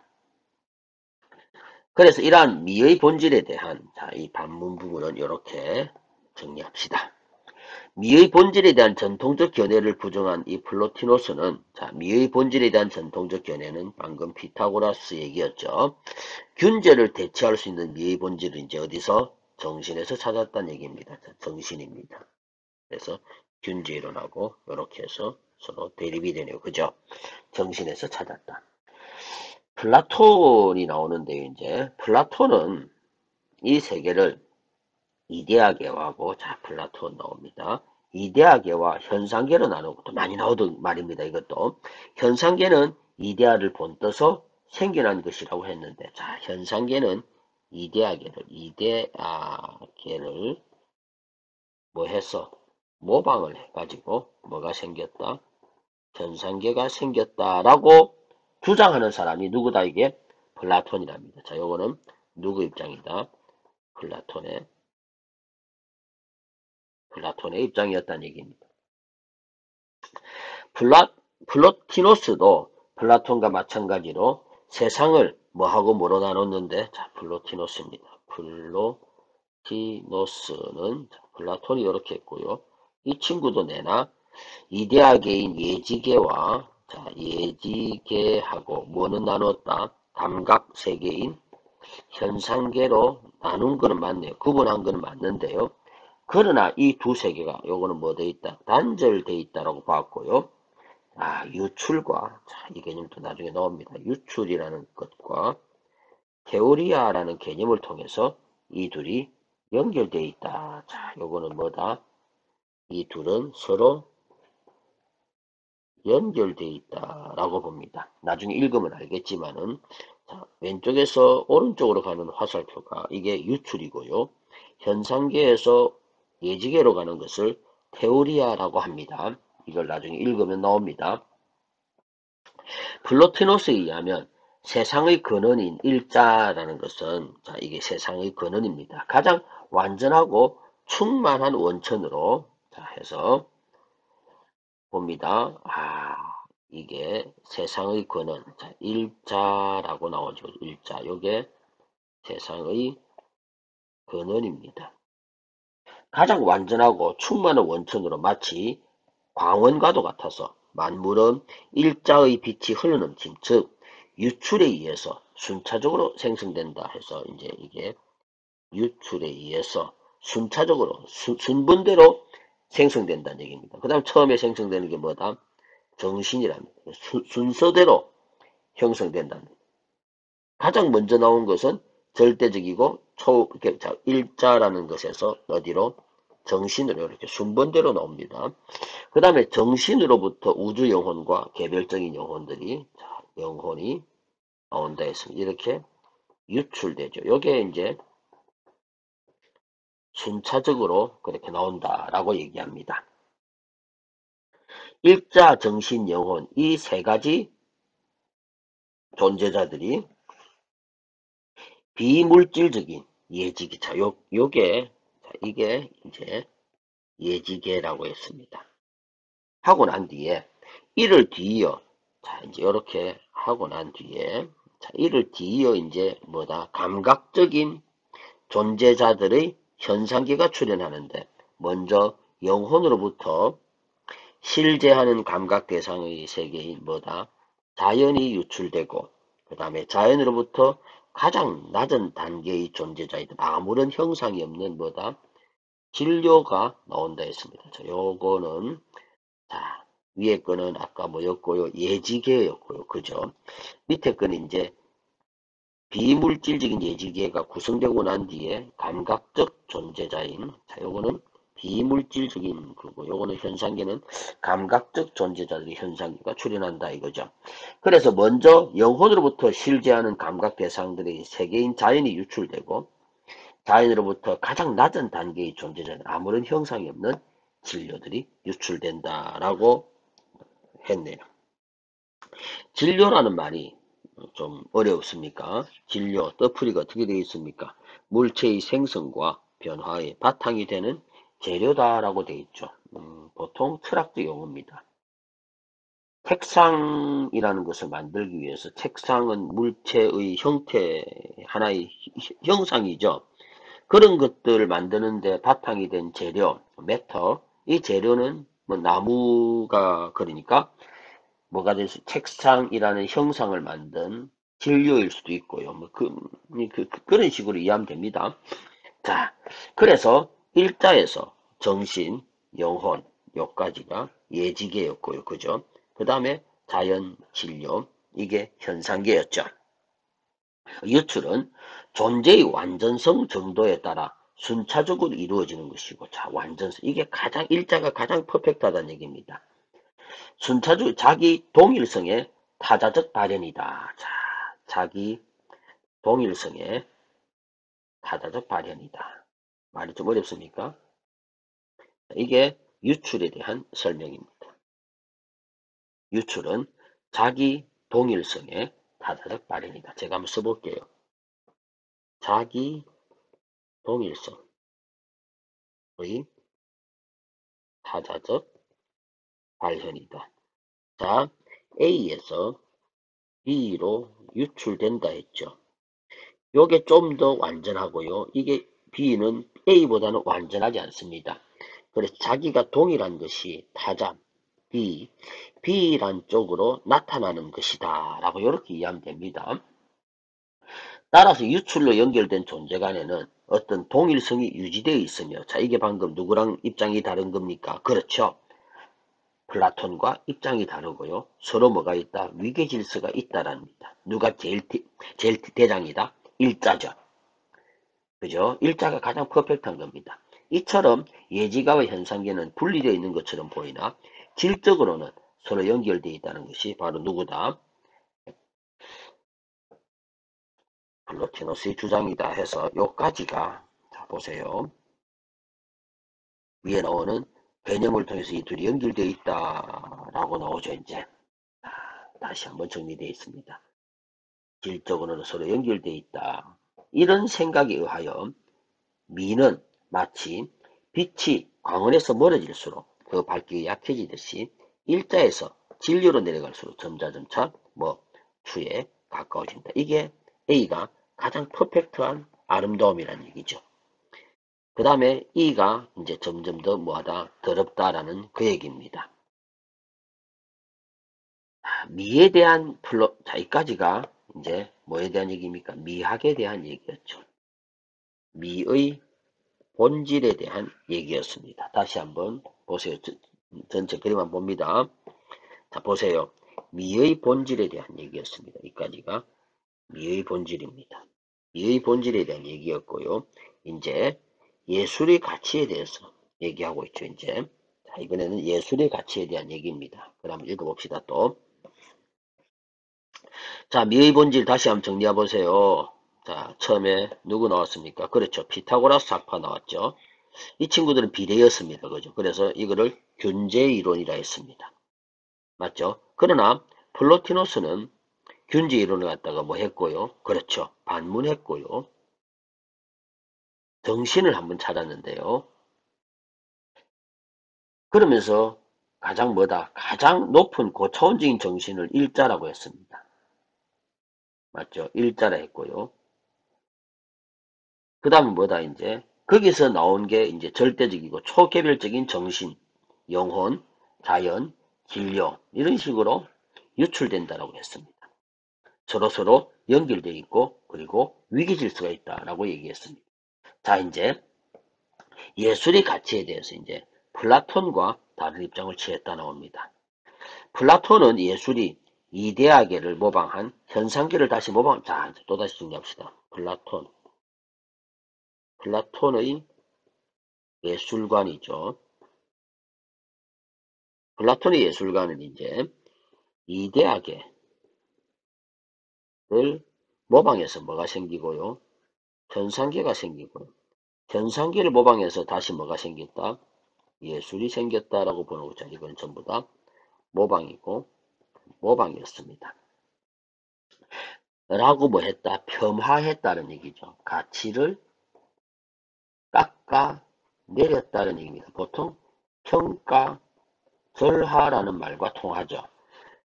그래서 이러한 미의 본질에 대한 이 반문 부분은 이렇게 정리합시다. 미의 본질에 대한 전통적 견해를 부정한 이 플로티노스는 미의 본질에 대한 전통적 견해는 방금 피타고라스 얘기였죠. 균제를 대체할 수 있는 미의 본질은 이제 어디서? 정신에서 찾았다는 얘기입니다. 정신입니다. 그래서 균제 이론하고 이렇게 해서 서로 대립이 되네요. 그죠? 정신에서 찾았다. 플라톤이 나오는데요. 이제 플라톤은 이 세계를 이데아계하고 자 플라톤 나옵니다. 이데아계와 현상계로 나누고 또 많이 나오던 말입니다. 이것도 현상계는 이데아를 본떠서 생겨난 것이라고 했는데 자 현상계는 이데아계를 뭐 해서 모방을 해가지고 뭐가 생겼다? 현상계가 생겼다라고 주장하는 사람이 누구다 이게? 플라톤이랍니다. 자 요거는 누구 입장이다? 플라톤의 입장이었다는 얘기입니다. 플로티노스도 플라톤과 마찬가지로 세상을 뭐하고 뭐로 나눴는데 자 플로티노스입니다. 플로티노스는 플라톤이 이렇게 했고요. 이 친구도 내나 이데아계인 예지계와 예지계하고 뭐는 나눴다? 감각 세계인 현상계로 나눈 거는 맞네요. 구분한 거는 맞는데요. 그러나 이 두 세계가 요거는 뭐 돼 있다? 단절돼 있다라고 봤고요. 유출과 이 개념도 나중에 나옵니다. 유출이라는 것과 테오리아라는 개념을 통해서 이 둘이 연결돼 있다. 자, 요거는 뭐다? 이 둘은 서로 연결돼 있다라고 봅니다. 나중에 읽으면 알겠지만은 자, 왼쪽에서 오른쪽으로 가는 화살표가 이게 유출이고요. 현상계에서 예지계로 가는 것을 테오리아라고 합니다. 이걸 나중에 읽으면 나옵니다. 플로티노스에 의하면 세상의 근원인 일자라는 것은 이게 세상의 근원입니다. 가장 완전하고 충만한 원천으로 해서 봅니다. 이게 세상의 근원 일자라고 나오죠. 일자 요게 세상의 근원입니다. 가장 완전하고 충만한 원천으로 마치 광원과도 같아서 만물은 일자의 빛이 흘러넘침, 즉 유출에 의해서 순차적으로 생성된다 해서 이제 이게 유출에 의해서 순차적으로 순번대로 생성된다는 얘기입니다. 그 다음 처음에 생성되는 게 뭐다? 정신이랍니다. 순서대로 형성된다는 거예요. 가장 먼저 나온 것은 절대적이고 이렇게 일자라는 것에서 어디로? 정신으로 이렇게 순번대로 나옵니다. 그 다음에 정신으로부터 우주 영혼과 개별적인 영혼들이 영혼이 나온다 했습니다. 이렇게 유출되죠. 요게 이제 순차적으로 그렇게 나온다라고 얘기합니다. 일자, 정신, 영혼 이 세 가지 존재자들이 비물질적인 예지기차 요게 이게 이제 예지계라고 했습니다. 하고 난 뒤에 이를 뒤이어 이제 이렇게 하고 난 뒤에 이를 뒤이어 이제 뭐다? 감각적인 존재자들의 현상계가 출현하는데 먼저 영혼으로부터 실제하는 감각 대상의 세계인 뭐다? 자연이 유출되고 그 다음에 자연으로부터 가장 낮은 단계의 존재자이든 아무런 형상이 없는 뭐다? 진료가 나온다 했습니다. 자, 요거는 자, 위에 거는 아까 뭐였고요? 예지계였고요. 그죠? 밑에 거는 이제 비물질적인 예지계가 구성되고 난 뒤에 감각적 존재자인 자, 요거는 비물질적인 거고 요거는 현상계는 감각적 존재자들의 현상계가 출현한다 이거죠. 그래서 먼저 영혼으로부터 실제하는 감각 대상들의 세계인 자연이 유출되고 자연으로부터 가장 낮은 단계의 존재자는 아무런 형상이 없는 진료들이 유출된다라고 했네요. 진료라는 말이 좀 어렵습니까? 진료, 떠풀이가 어떻게 되어 있습니까? 물체의 생성과 변화의 바탕이 되는 재료다라고 되어 있죠. 보통 철학적 용어입니다. 책상이라는 것을 만들기 위해서 책상은 물체의 형태, 하나의 형상이죠. 그런 것들을 만드는데 바탕이 된 재료, 매터, 이 재료는 뭐 나무가 그러니까 뭐가 될 수, 책상이라는 형상을 만든 진료일 수도 있고요. 뭐 그런 식으로 이해하면 됩니다. 자, 그래서 일자에서 정신, 영혼, 요까지가 예지계였고요. 그죠? 그 다음에 자연, 진료, 이게 현상계였죠. 유출은 존재의 완전성 정도에 따라 순차적으로 이루어지는 것이고, 자, 완전성. 이게 가장, 일자가 가장 퍼펙트하다는 얘기입니다. 순차적, 자기 동일성의 타자적 발현이다. 자, 자기 동일성의 타자적 발현이다. 말이 좀 어렵습니까? 이게 유출에 대한 설명입니다. 유출은 자기 동일성의 타자적 발현이다. 제가 한번 써볼게요. 자기 동일성의 타자적 발현이다. 자, A에서 B로 유출된다 했죠. 요게 좀 더 완전하고요. 이게 B는 A보다는 완전하지 않습니다. 그래서 자기가 동일한 것이 타자 B란 쪽으로 나타나는 것이다 라고 이렇게 이해하면 됩니다. 따라서 유출로 연결된 존재 간에는 어떤 동일성이 유지되어 있으며 자 이게 방금 누구랑 입장이 다른 겁니까? 그렇죠. 플라톤과 입장이 다르고요. 서로 뭐가 있다? 위계 질서가 있다랍니다. 누가 제일 대장이다? 일자죠. 그죠? 일자가 가장 퍼펙트한 겁니다. 이처럼 예지가와 현상계는 분리되어 있는 것처럼 보이나 질적으로는 서로 연결되어 있다는 것이 바로 누구다? 플로티노스의 주장이다 해서 요까지가 자 보세요. 위에 나오는 개념을 통해서 이 둘이 연결되어 있다라고 나오죠. 이제 다시 한번 정리되어 있습니다. 질적으로는 서로 연결되어 있다. 이런 생각에 의하여 미는 마치 빛이 광원에서 멀어질수록 그 밝기가 약해지듯이 일자에서 진료로 내려갈수록 점차 뭐 추에 가까워진다. 이게 A가 가장 퍼펙트한 아름다움이라는 얘기죠. 그 다음에 E가 이제 점점 더 뭐하다 더럽다라는 그 얘기입니다. 미에 대한 자, 여기까지가 이제 뭐에 대한 얘기입니까? 미학에 대한 얘기였죠. 미의 본질에 대한 얘기였습니다. 다시 한번 보세요. 전체 그림 한번 봅니다. 자, 보세요. 미의 본질에 대한 얘기였습니다. 여기까지가 미의 본질입니다. 미의 본질에 대한 얘기였고요. 이제 예술의 가치에 대해서 얘기하고 있죠. 이제 자, 이번에는 예술의 가치에 대한 얘기입니다. 그럼 읽어봅시다. 또. 자, 미의 본질 다시 한번 정리해 보세요. 자, 처음에 누구 나왔습니까? 그렇죠. 피타고라스 학파 나왔죠. 이 친구들은 비례였습니다. 그죠? 그래서 이거를 균제 이론이라 했습니다. 맞죠? 그러나 플로티노스는 균제 이론을 갖다가 뭐 했고요? 그렇죠. 반문했고요. 정신을 한번 찾았는데요. 그러면서 가장 뭐다? 가장 높은 고차원적인 정신을 일자라고 했습니다. 맞죠? 일자라 했고요. 그 다음은 뭐다? 이제 거기서 나온 게 이제 절대적이고 초개별적인 정신, 영혼, 자연, 진료 이런 식으로 유출된다라고 했습니다. 서로서로 연결되어 있고 그리고 위기질서가 있다라고 얘기했습니다. 자, 이제 예술의 가치에 대해서 이제 플라톤과 다른 입장을 취했다 나옵니다. 플라톤은 예술이 이데아계를 모방한 현상계를 다시 모방, 자, 또다시 정리합시다. 플라톤의 예술관이죠. 플라톤의 예술관은 이제 이데아계를 모방해서 뭐가 생기고요. 현상계가 생기고요. 현상계를 모방해서 다시 뭐가 생겼다? 예술이 생겼다라고 보는 거죠. 이건 전부 다 모방이고 모방이었습니다. 라고 뭐 했다? 폄하했다는 얘기죠. 가치를 깎아 내렸다는 얘기입니다. 보통 평가 절하라는 말과 통하죠.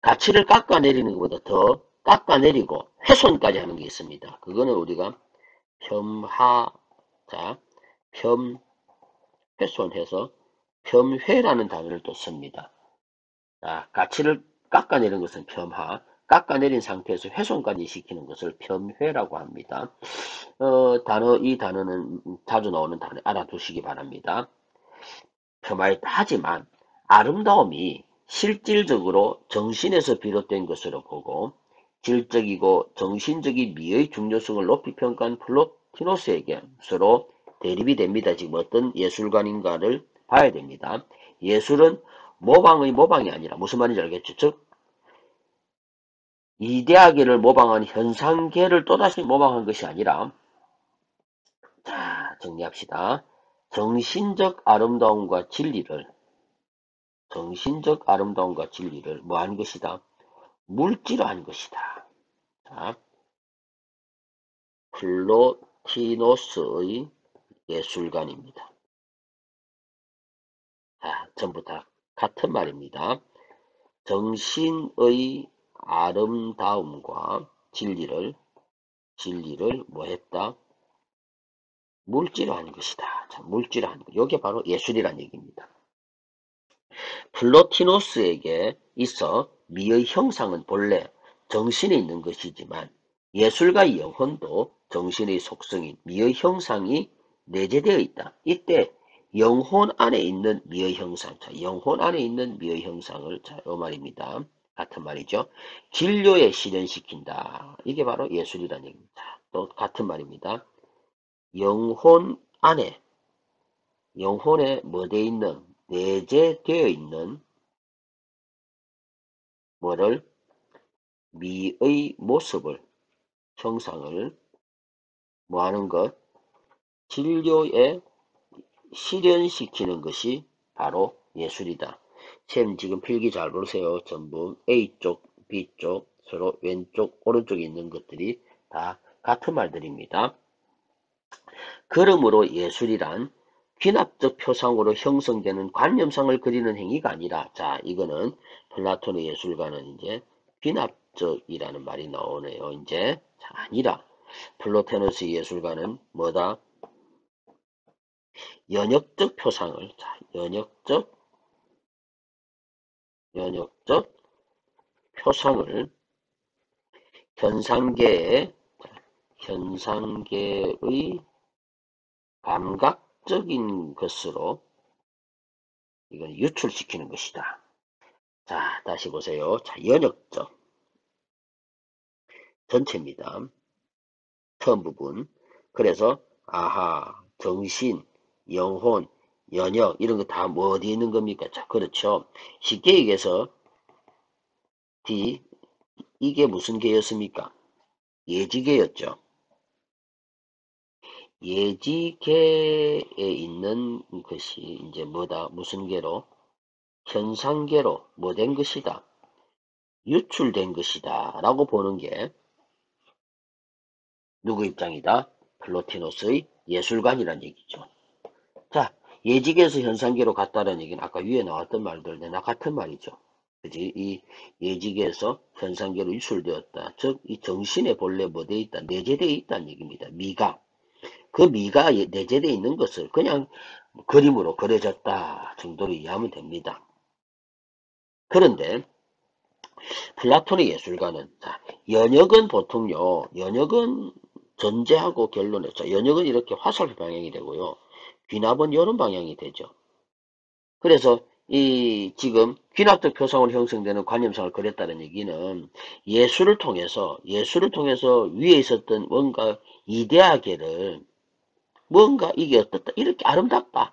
가치를 깎아내리는 것보다 더 깎아내리고 훼손까지 하는 게 있습니다. 그거는 우리가 폄하자, 훼손해서 폄훼라는 단어를 또 씁니다. 자, 가치를 깎아내리는 것은 폄하, 깎아내린 상태에서 훼손까지 시키는 것을 폄훼라고 합니다. 이 단어는 자주 나오는 단어 알아두시기 바랍니다. 폄하했다 하지만 아름다움이 실질적으로 정신에서 비롯된 것으로 보고 질적이고 정신적인 미의 중요성을 높이 평가한 플로티노스에게 서로 대립이 됩니다. 지금 어떤 예술가인가를 봐야 됩니다. 예술은 모방의 모방이 아니라 무슨 말인지 알겠죠? 즉 이데아계를 모방한 현상계를 또다시 모방한 것이 아니라 자 정리합시다. 정신적 아름다움과 진리를 뭐 한 것이다? 물질화한 것이다. 자, 플로티노스의 예술관입니다. 자, 전부 다 같은 말입니다. 정신의 아름다움과 진리를 뭐 했다? 물질화한 것이다. 자, 물질화한 것. 이게 바로 예술이란 얘기입니다. 플로티노스에게 있어 미의 형상은 본래 정신에 있는 것이지만 예술가의 영혼도 정신의 속성인 미의 형상이 내재되어 있다. 이때 영혼 안에 있는 미의 형상, 자, 영혼 안에 있는 미의 형상을, 자, 요 말입니다. 같은 말이죠. 진료에 실현시킨다. 이게 바로 예술이라는 얘기입니다. 또 같은 말입니다. 영혼 안에, 영혼에 뭐 돼 있는, 내재되어 있는 뭐를 미의 모습을 형상을 뭐하는 것 진료에 실현시키는 것이 바로 예술이다. 쌤 지금 필기 잘 보세요. 전부 A쪽, B쪽 서로 왼쪽, 오른쪽에 있는 것들이 다 같은 말들입니다. 그러므로 예술이란 귀납적 표상으로 형성되는 관념상을 그리는 행위가 아니라 자 이거는 플라톤의 예술가는 이제 귀납적이라는 말이 나오네요. 이제 자, 아니라 플로테너스 예술가는 뭐다? 연역적 표상을 자, 연역적 표상을 현상계의 감각적인 것으로 이건 유출시키는 것이다. 자, 다시 보세요. 자, 연역적 전체입니다. 처음 부분. 그래서 아하, 정신, 영혼, 연역 이런 거 다 뭐 어디에 있는 겁니까? 자, 그렇죠. 쉽게 얘기해서 D 이게 무슨 개였습니까? 예지개였죠. 예지계에 있는 것이 이제 뭐다? 무슨 계로? 현상계로 뭐 된 것이다? 유출된 것이다. 라고 보는 게 누구 입장이다? 플로티노스의 예술관이란 얘기죠. 자, 예지계에서 현상계로 갔다는 얘기는 아까 위에 나왔던 말들과 같은 말이죠. 그지? 이 예지계에서 현상계로 유출되었다. 즉, 이 정신에 본래 뭐 돼 있다? 내재되어 있다는 얘기입니다. 미가. 그 미가 내재되어 있는 것을 그냥 그림으로 그려졌다 정도로 이해하면 됩니다. 그런데 플라톤의 예술가는 자, 연역은 보통요. 연역은 전제하고 결론에 자, 연역은 이렇게 화살표 방향이 되고요. 귀납은 이런 방향이 되죠. 그래서 이 지금 귀납적 표상으로 형성되는 관념상을 그렸다는 얘기는 예술을 통해서 위에 있었던 뭔가 이데아계를 뭔가 이게 어떻다 이렇게 아름답다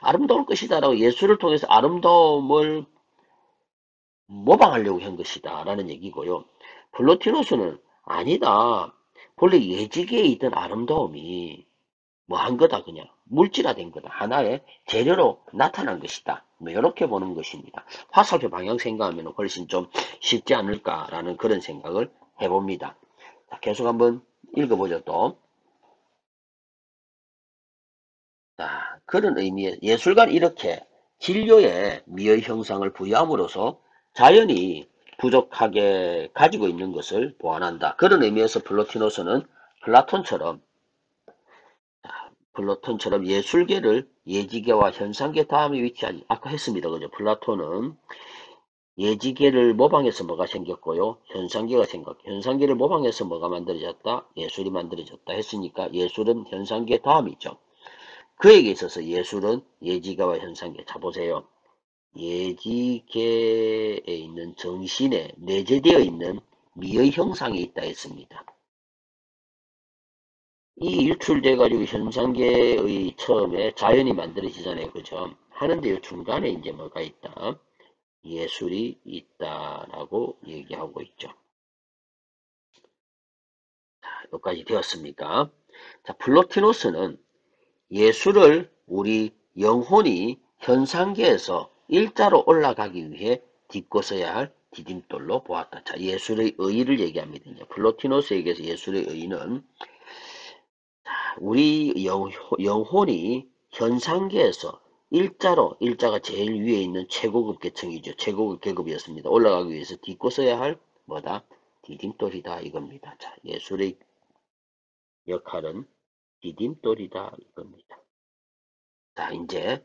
아름다울 것이다라고 예술을 통해서 아름다움을 모방하려고 한 것이다 라는 얘기고요. 플로티노스는 아니다. 본래 예지계에 있던 아름다움이 뭐 한 거다 그냥 물질화된 거다. 하나의 재료로 나타난 것이다. 뭐 이렇게 보는 것입니다. 화살표 방향 생각하면 훨씬 좀 쉽지 않을까라는 그런 생각을 해봅니다. 자, 계속 한번 읽어보죠 또. 자, 그런 의미의 예술가는 이렇게 진료에 미의 형상을 부여함으로써 자연이 부족하게 가지고 있는 것을 보완한다. 그런 의미에서 플라톤처럼 플라톤처럼 예술계를 예지계와 현상계 다음에 위치하지 아까 했습니다. 그죠? 플라톤은 예지계를 모방해서 뭐가 생겼고요. 현상계가 현상계를 모방해서 뭐가 만들어졌다? 예술이 만들어졌다 했으니까 예술은 현상계 다음이죠. 그에게 있어서 예술은 예지계와 현상계. 자, 보세요. 예지계에 있는 정신에 내재되어 있는 미의 형상이 있다 했습니다. 이 유출돼가지고 현상계의 처음에 자연이 만들어지잖아요. 그죠? 하는데 중간에 이제 뭐가 있다? 예술이 있다라고 얘기하고 있죠. 여기까지 되었습니까? 자, 플로티노스는 예술을 우리 영혼이 현상계에서 일자로 올라가기 위해 딛고 서야 할 디딤돌로 보았다. 자, 예술의 의의를 얘기합니다. 이제 플로티노스에게서 예술의 의의는 우리 영혼이 현상계에서 일자가 제일 위에 있는 최고급 계층이죠. 최고급 계급이었습니다. 올라가기 위해서 딛고 서야 할 뭐다? 디딤돌이다 이겁니다. 자, 예술의 역할은 디딤돌이다 이겁니다. 자, 이제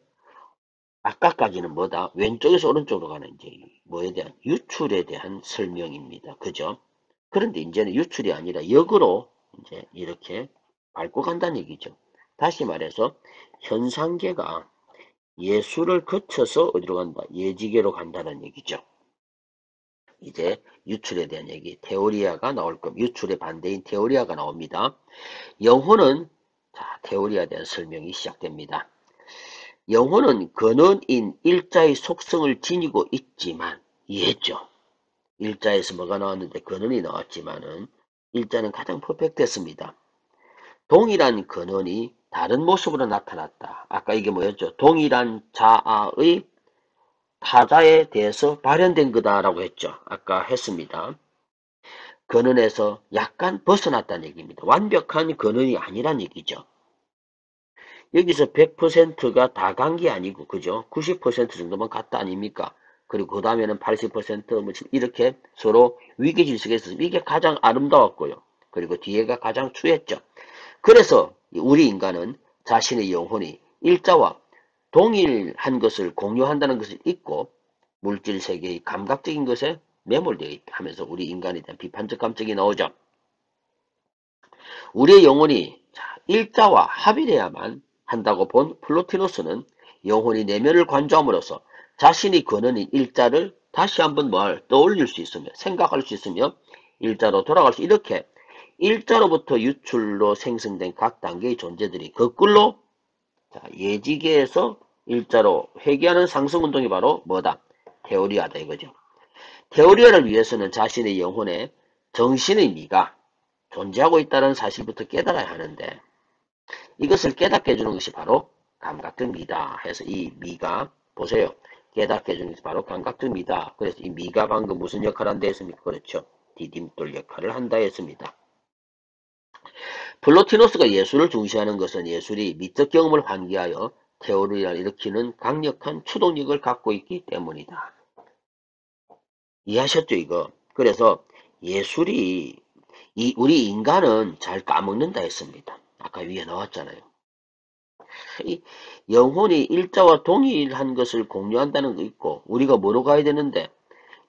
아까까지는 뭐다? 왼쪽에서 오른쪽으로 가는 이제 뭐에 대한 유출에 대한 설명입니다. 그죠? 그런데 이제는 유출이 아니라 역으로 이제 이렇게 밟고 간다는 얘기죠. 다시 말해서 현상계가 예술을 거쳐서 어디로 간다? 예지계로 간다는 얘기죠. 이제 유출에 대한 얘기, 테오리아가 나올 겁니다. 유출의 반대인 테오리아가 나옵니다. 영혼은 자, 테오리아에 대한 설명이 시작됩니다. 영혼은 근원인 일자의 속성을 지니고 있지만 이해했죠? 일자에서 뭐가 나왔는데 근원이 나왔지만은 일자는 가장 퍼펙트했습니다. 동일한 근원이 다른 모습으로 나타났다. 아까 이게 뭐였죠? 동일한 자아의 타자에 대해서 발현된 거다라고 했죠. 아까 했습니다. 근원에서 약간 벗어났다는 얘기입니다. 완벽한 근원이 아니란 얘기죠. 여기서 100%가 다 간 게 아니고 그죠? 90% 정도만 갔다 아닙니까? 그리고 그 다음에는 80%뭐 이렇게 서로 위계질서가 있어서 이게 가장 아름다웠고요. 그리고 뒤에가 가장 추했죠. 그래서 우리 인간은 자신의 영혼이 일자와 동일한 것을 공유한다는 것을 잊고 물질 세계의 감각적인 것에 매몰되어 있다 하면서 우리 인간에 대한 비판적 감정이 나오죠. 우리의 영혼이 일자와 합일해야만 한다고 본 플로티노스는 영혼이 내면을 관조함으로써 자신이 거느린 일자를 다시 한번 떠올릴 수 있으며 생각할 수 있으며 일자로 돌아갈 수 이렇게 일자로부터 유출로 생성된 각 단계의 존재들이 거꾸로 예지계에서 일자로 회귀하는 상승운동이 바로 뭐다? 테오리아다 이거죠. 테오리아를 위해서는 자신의 영혼에 정신의 미가 존재하고 있다는 사실부터 깨달아야 하는데 이것을 깨닫게 해주는 것이 바로 감각적 미다 해서 이 미가 보세요. 깨닫게 해주는 것이 바로 감각적 미다. 그래서 이 미가 방금 무슨 역할을 한다 했습니까? 그렇죠. 디딤돌 역할을 한다 했습니다. 플로티노스가 예술을 중시하는 것은 예술이 미적 경험을 환기하여 테오리아를 일으키는 강력한 추동력을 갖고 있기 때문이다. 이해하셨죠, 이거? 그래서 예술이 우리 인간은 잘 까먹는다 했습니다. 아까 위에 나왔잖아요. 이 영혼이 일자와 동일한 것을 공유한다는 거 있고 우리가 뭐로 가야 되는데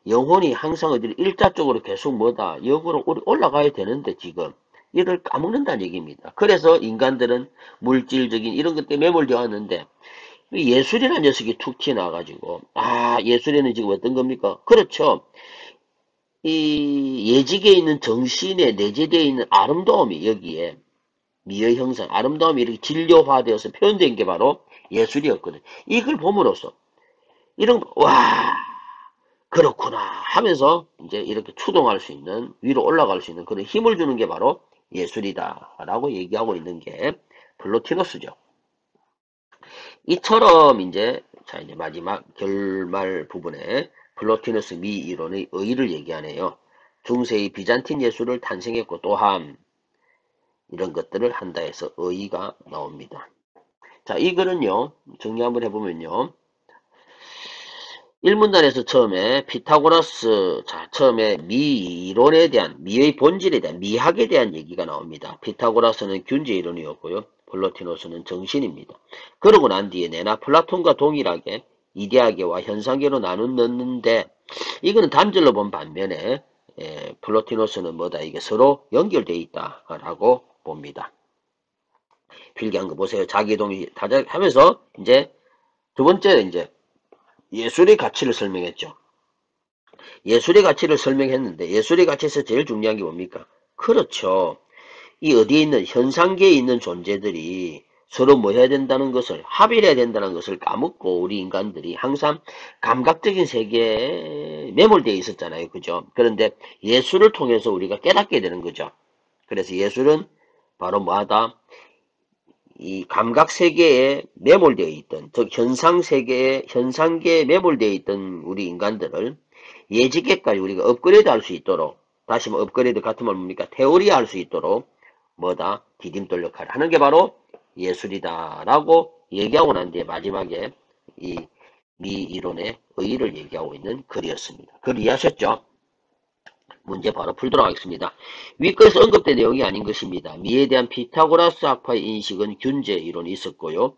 영혼이 항상 어디 일자 쪽으로 계속 뭐다 역으로 올라가야 되는데 지금 이를 까먹는다는 얘기입니다. 그래서 인간들은 물질적인 이런 것 때문에 매몰되어 왔는데 예술이라는 녀석이 툭 튀어나와가지고 예술에는 지금 어떤 겁니까? 그렇죠. 이 예직에 있는 정신에 내재되어 있는 아름다움이 여기에 미의 형상, 아름다움이 이렇게 진료화되어서 표현된 게 바로 예술이었거든. 이걸 봄으로써 이런 와 그렇구나 하면서 이제 이렇게 추동할 수 있는 위로 올라갈 수 있는 그런 힘을 주는 게 바로 예술이다라고 얘기하고 있는 게 플로티노스죠. 이처럼 이제 이제 마지막 결말 부분에 플로티너스 미 이론의 의의를 얘기하네요. 중세의 비잔틴 예술을 탄생했고 또한 이런 것들을 한다 해서 의의가 나옵니다. 자, 이 글은요, 정리 한번 해보면요. 1문단에서 처음에 피타고라스, 처음에 미 이론에 대한, 미의 본질에 대한, 미학에 대한 얘기가 나옵니다. 피타고라스는 균제 이론이었고요. 플로티노스는 정신입니다. 그러고 난 뒤에 내나 플라톤과 동일하게 이데아계와 현상계로 나누었는데, 이거는 단절로 본 반면에, 플로티노스는 뭐다, 이게 서로 연결되어 있다라고 봅니다. 필기한 거 보세요. 자기동의 다하면서 이제 두 번째 이제 예술의 가치를 설명했죠. 예술의 가치를 설명했는데 예술의 가치에서 제일 중요한 게 뭡니까? 그렇죠. 이 어디에 있는 현상계에 있는 존재들이 서로 뭐 해야 된다는 것을 합의해야 된다는 것을 까먹고 우리 인간들이 항상 감각적인 세계에 매몰되어 있었잖아요. 그죠? 그런데 예술을 통해서 우리가 깨닫게 되는 거죠. 그래서 예술은 바로 뭐하다? 이 감각 세계에 매몰되어 있던, 즉 현상계에 매몰되어 있던 우리 인간들을 예지계까지 우리가 업그레이드 할 수 있도록, 다시 뭐 업그레이드 같은 말 뭡니까? 테오리아 할 수 있도록 뭐다? 디딤돌 역할을 하는 게 바로 예술이다라고 얘기하고 난 뒤에 마지막에 이 미 이론의 의의를 얘기하고 있는 글이었습니다. 글 이해하셨죠? 문제 바로 풀도록 하겠습니다. 위글에서 언급된 내용이 아닌 것입니다. 미에 대한 피타고라스 학파의 인식은 균제 이론이 있었고요.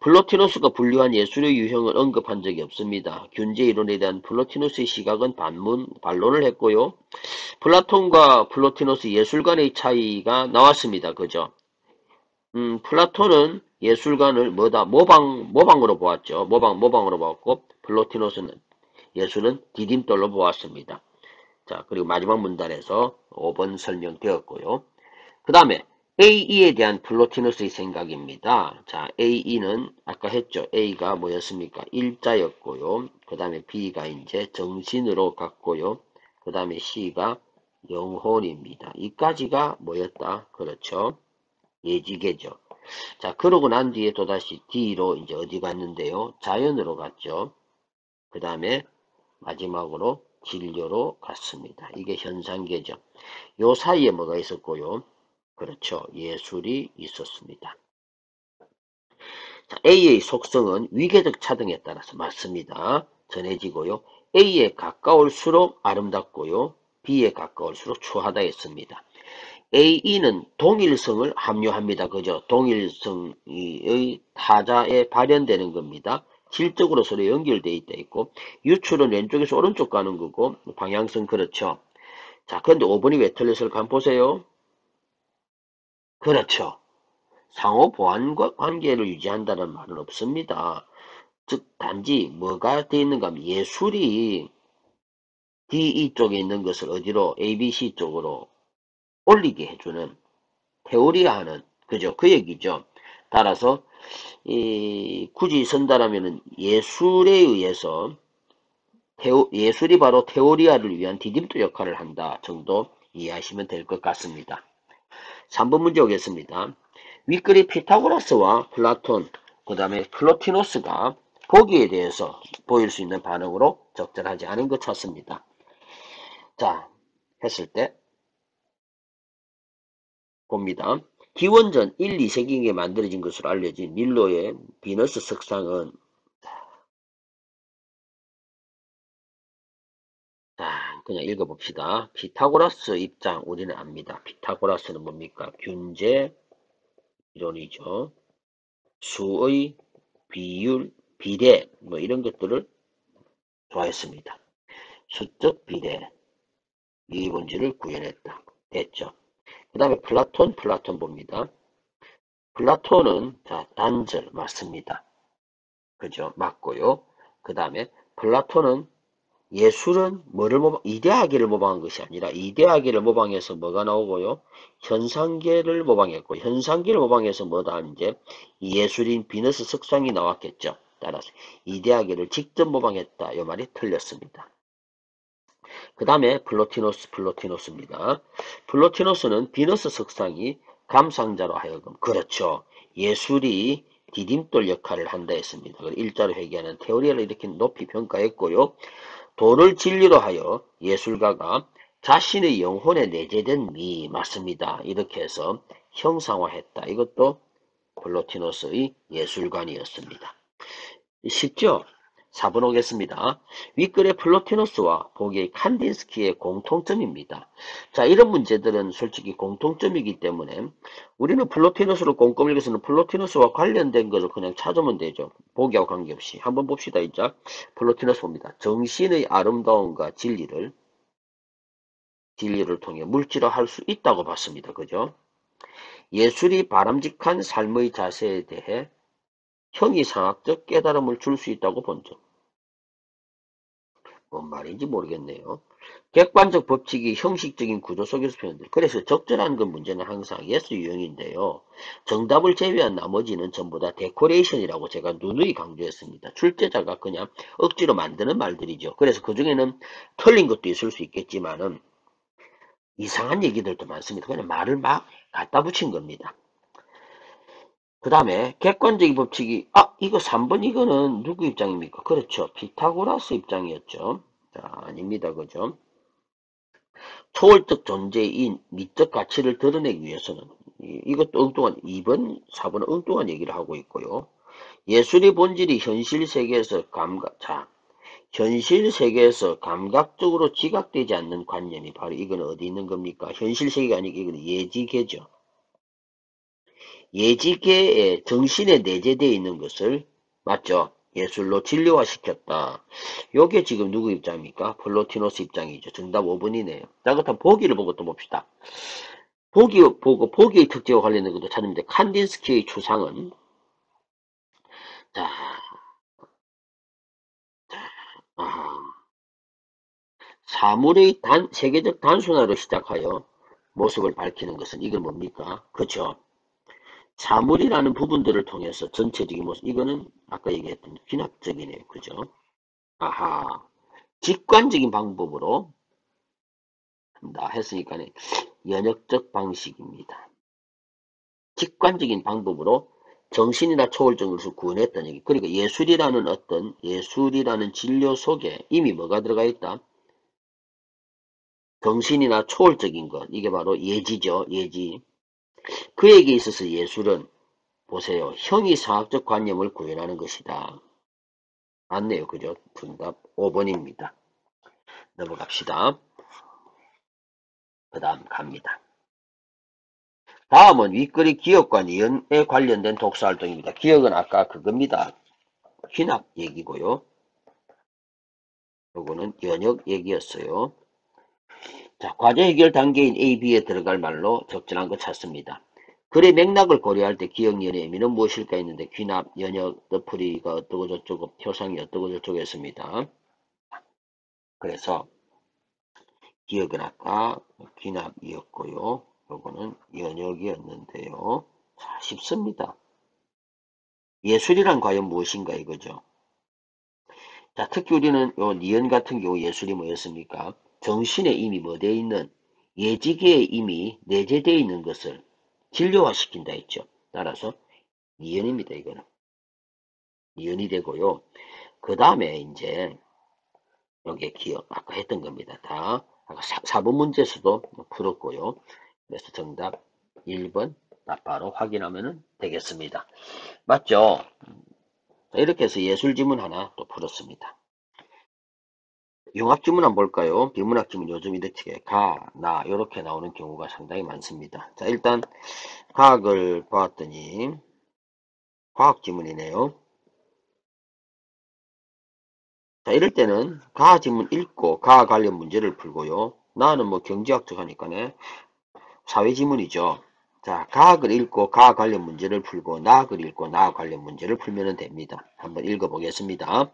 플로티노스가 분류한 예술의 유형을 언급한 적이 없습니다. 균제 이론에 대한 플로티노스의 시각은 반론을 했고요. 플라톤과 플로티노스 예술관의 차이가 나왔습니다. 그죠? 플라톤은 예술관을 모방으로 보았죠. 모방으로 보았고, 플로티노스는 예술은 디딤돌로 보았습니다. 자, 그리고 마지막 문단에서 5번 설명되었고요. 그 다음에 AE에 대한 플로티너스의 생각입니다. 자, AE는 아까 했죠. A가 뭐였습니까? 일자였고요. 그 다음에 B가 이제 정신으로 갔고요. 그 다음에 C가 영혼입니다. 이까지가 뭐였다? 그렇죠. 예지계죠. 자, 그러고 난 뒤에 또다시 D로 이제 어디 갔는데요? 자연으로 갔죠. 그 다음에 마지막으로 진료로 갔습니다. 이게 현상계죠. 요 사이에 뭐가 있었고요. 그렇죠. 예술이 있었습니다. 자, A의 속성은 위계적 차등에 따라서 맞습니다. 전해지고요. A에 가까울수록 아름답고요. B에 가까울수록 추하다 했습니다. AE는 동일성을 함유합니다. 그죠? 동일성의 타자에 발현되는 겁니다. 질적으로 서로 연결되어 있다 있고 유출은 왼쪽에서 오른쪽 가는 거고 방향성 그렇죠. 자, 그런데 5번이 왜 틀렸을까 한번 보세요. 그렇죠. 상호 보완 관계를 유지한다는 말은 없습니다. 즉 단지 뭐가 되어 있는가 하면 예술이 DE 쪽에 있는 것을 어디로 ABC 쪽으로 올리게 해주는 테오리아하는 그죠? 그 얘기죠. 따라서 굳이 쓴다라면은 예술에 의해서 예술이 바로 테오리아를 위한 디딤돌 역할을 한다 정도 이해하시면 될 것 같습니다. 3번 문제 오겠습니다. 윗글이 피타고라스와 플라톤, 그 다음에 플로티노스가 보기에 대해서 보일 수 있는 반응으로 적절하지 않은 것 찾습니다. 자, 했을 때 봅니다. 기원전 1, 2세기에 만들어진 것으로 알려진 밀로의 비너스 석상은 자, 그냥 읽어봅시다. 피타고라스 입장 우리는 압니다. 피타고라스는 뭡니까? 균제 이론이죠. 수의 비율, 비례 뭐 이런 것들을 좋아했습니다. 수적 비례 이원지를 구현했다. 됐죠. 그 다음에 플라톤 봅니다. 플라톤은 자 단절 맞습니다. 그죠? 맞고요. 그 다음에 플라톤은 예술은 뭐를 이데아계를 모방한 것이 아니라 이데아계를 모방해서 뭐가 나오고요? 현상계를 모방했고 현상계를 모방해서 뭐다 이제 예술인 비너스 석상이 나왔겠죠. 따라서 이데아계를 직접 모방했다. 이 말이 틀렸습니다. 그 다음에 플로티노스입니다. 플로티노스는 비너스 석상이 감상자로 하여금 그렇죠. 예술이 디딤돌 역할을 한다 했습니다. 일자로 회귀하는 테오리를 이렇게 높이 평가했고요. 도를 진리로 하여 예술가가 자신의 영혼에 내재된 미 맞습니다. 이렇게 해서 형상화했다. 이것도 플로티노스의 예술관이었습니다. 쉽죠? 4번 오겠습니다. 윗글의 플로티노스와 보기의 칸딘스키의 공통점입니다. 자, 이런 문제들은 솔직히 공통점이기 때문에 우리는 플로티노스를 꼼꼼히 읽어서는 플로티노스와 관련된 것을 그냥 찾으면 되죠. 보기하고 관계없이. 한번 봅시다. 이제 플로티노스 봅니다. 정신의 아름다움과 진리를 통해 물질화할 수 있다고 봤습니다. 그죠? 예술이 바람직한 삶의 자세에 대해 형이상학적 깨달음을 줄 수 있다고 본 점. 뭔 말인지 모르겠네요. 객관적 법칙이 형식적인 구조 속에서 표현돼. 그래서 적절한 건 문제는 항상 yes 유형인데요. 정답을 제외한 나머지는 전부 다 데코레이션이라고 제가 누누이 강조했습니다. 출제자가 그냥 억지로 만드는 말들이죠. 그래서 그 중에는 틀린 것도 있을 수 있겠지만은 이상한 얘기들도 많습니다. 그냥 말을 막 갖다 붙인 겁니다. 그 다음에 객관적인 법칙이 이거 3번 이거는 누구 입장입니까? 그렇죠. 피타고라스 입장이었죠. 자, 아닙니다. 그죠? 초월적 존재인 미적 가치를 드러내기 위해서는 이것도 엉뚱한 2번, 4번은 엉뚱한 얘기를 하고 있고요. 예술의 본질이 현실 세계에서 현실 세계에서 감각적으로 지각되지 않는 관념이 바로 이건 어디 있는 겁니까? 현실 세계가 아니고 이건 예지계죠. 예지계에 정신에 내재되어 있는 것을 맞죠? 예술로 진료화시켰다. 요게 지금 누구 입장입니까? 플로티노스 입장이죠. 정답 5번이네요. 자, 그렇다면 보기를 보고 또 봅시다. 보기 보고 보기의 특징과 관련된 것도 찾는데 칸딘스키의 추상은 자, 아하, 사물의 세계적 단순화로 시작하여 모습을 밝히는 것은 이건 뭡니까? 그렇죠. 사물이라는 부분들을 통해서 전체적인 모습 이거는 아까 얘기했던 귀납적이네요. 그죠? 아하, 직관적인 방법으로 한다 했으니까 연역적 방식입니다. 직관적인 방법으로 정신이나 초월적 것을 구현했다는 얘기. 그러니까 예술이라는 진료 속에 이미 뭐가 들어가 있다? 정신이나 초월적인 것. 이게 바로 예지죠. 예지. 그에게 있어서 예술은 보세요. 형이상학적 관념을 구현하는 것이다. 맞네요. 그죠? 정답 5번입니다. 넘어갑시다. 그 다음 갑니다. 다음은 윗글이 기억과 니은에 관련된 독서활동입니다. 기억은 아까 그겁니다. 귀납 얘기고요. 요거는 연역 얘기였어요. 자, 과제 해결 단계인 A, B에 들어갈 말로 적절한 거 찾습니다. 글의 맥락을 고려할 때 기억연의 의미는 무엇일까 했는데 귀납, 연역, 뜻풀이가 어떠고 저쩌고 표상이 어떠고 저쩌고 했습니다. 그래서 기억은 아까 귀납이었고요. 요거는 연역이었는데요. 자, 쉽습니다. 예술이란 과연 무엇인가 이거죠. 자, 특히 우리는 요 니은 같은 경우 예술이 뭐였습니까? 정신에 이미 뭐되어 있는 예지계에 이미 내재되어 있는 것을 진료화시킨다 했죠. 따라서 니은입니다. 이거는 니은이 되고요. 그 다음에 이제 여기에 기억 아까 했던 겁니다. 다 아까 4번 문제에서도 풀었고요. 그래서 정답 1번 바로 확인하면 되겠습니다. 맞죠? 자, 이렇게 해서 예술지문 하나 또 풀었습니다. 융합지문 한번 볼까요? 비문학지문 요즘 이렇게 가, 나 이렇게 나오는 경우가 상당히 많습니다. 자, 일단 과학을 보았더니 과학지문이네요. 자, 이럴 때는 과학지문 읽고 과학 관련 문제를 풀고요. 나는 뭐 경제학적 하니까네 사회지문이죠. 자, 과학을 읽고 과학 관련 문제를 풀고 나학을 읽고 나학 관련 문제를 풀면 됩니다. 한번 읽어보겠습니다.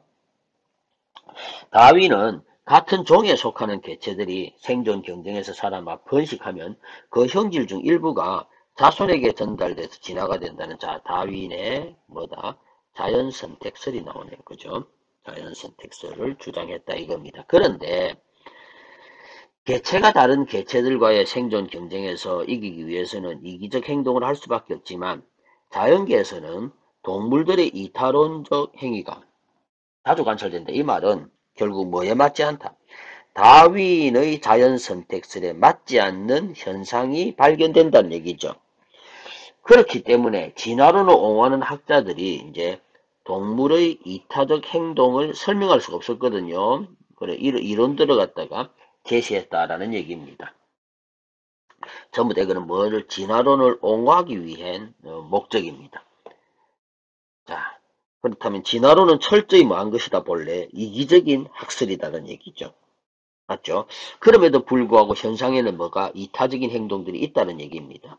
다윈은 같은 종에 속하는 개체들이 생존 경쟁에서 살아나 번식하면 그 형질 중 일부가 자손에게 전달돼서 진화가 된다는 자 다윈의 뭐다 자연 선택설이 나오네요. 그죠? 자연 선택설을 주장했다 이겁니다. 그런데 개체가 다른 개체들과의 생존 경쟁에서 이기기 위해서는 이기적 행동을 할 수밖에 없지만 자연계에서는 동물들의 이타론적 행위가 자주 관찰된다. 이 말은 결국 뭐에 맞지 않다. 다윈의 자연 선택설에 맞지 않는 현상이 발견된다는 얘기죠. 그렇기 때문에 진화론을 옹호하는 학자들이 이제 동물의 이타적 행동을 설명할 수가 없었거든요. 그래, 이론들을 갖다가 제시했다라는 얘기입니다. 전부 다 이거는 뭐를 진화론을 옹호하기 위한 목적입니다. 자, 그렇다면 진화론은 철저히 뭐한 것이다 본래 이기적인 학설이다는 얘기죠. 맞죠? 그럼에도 불구하고 현상에는 뭐가 이타적인 행동들이 있다는 얘기입니다.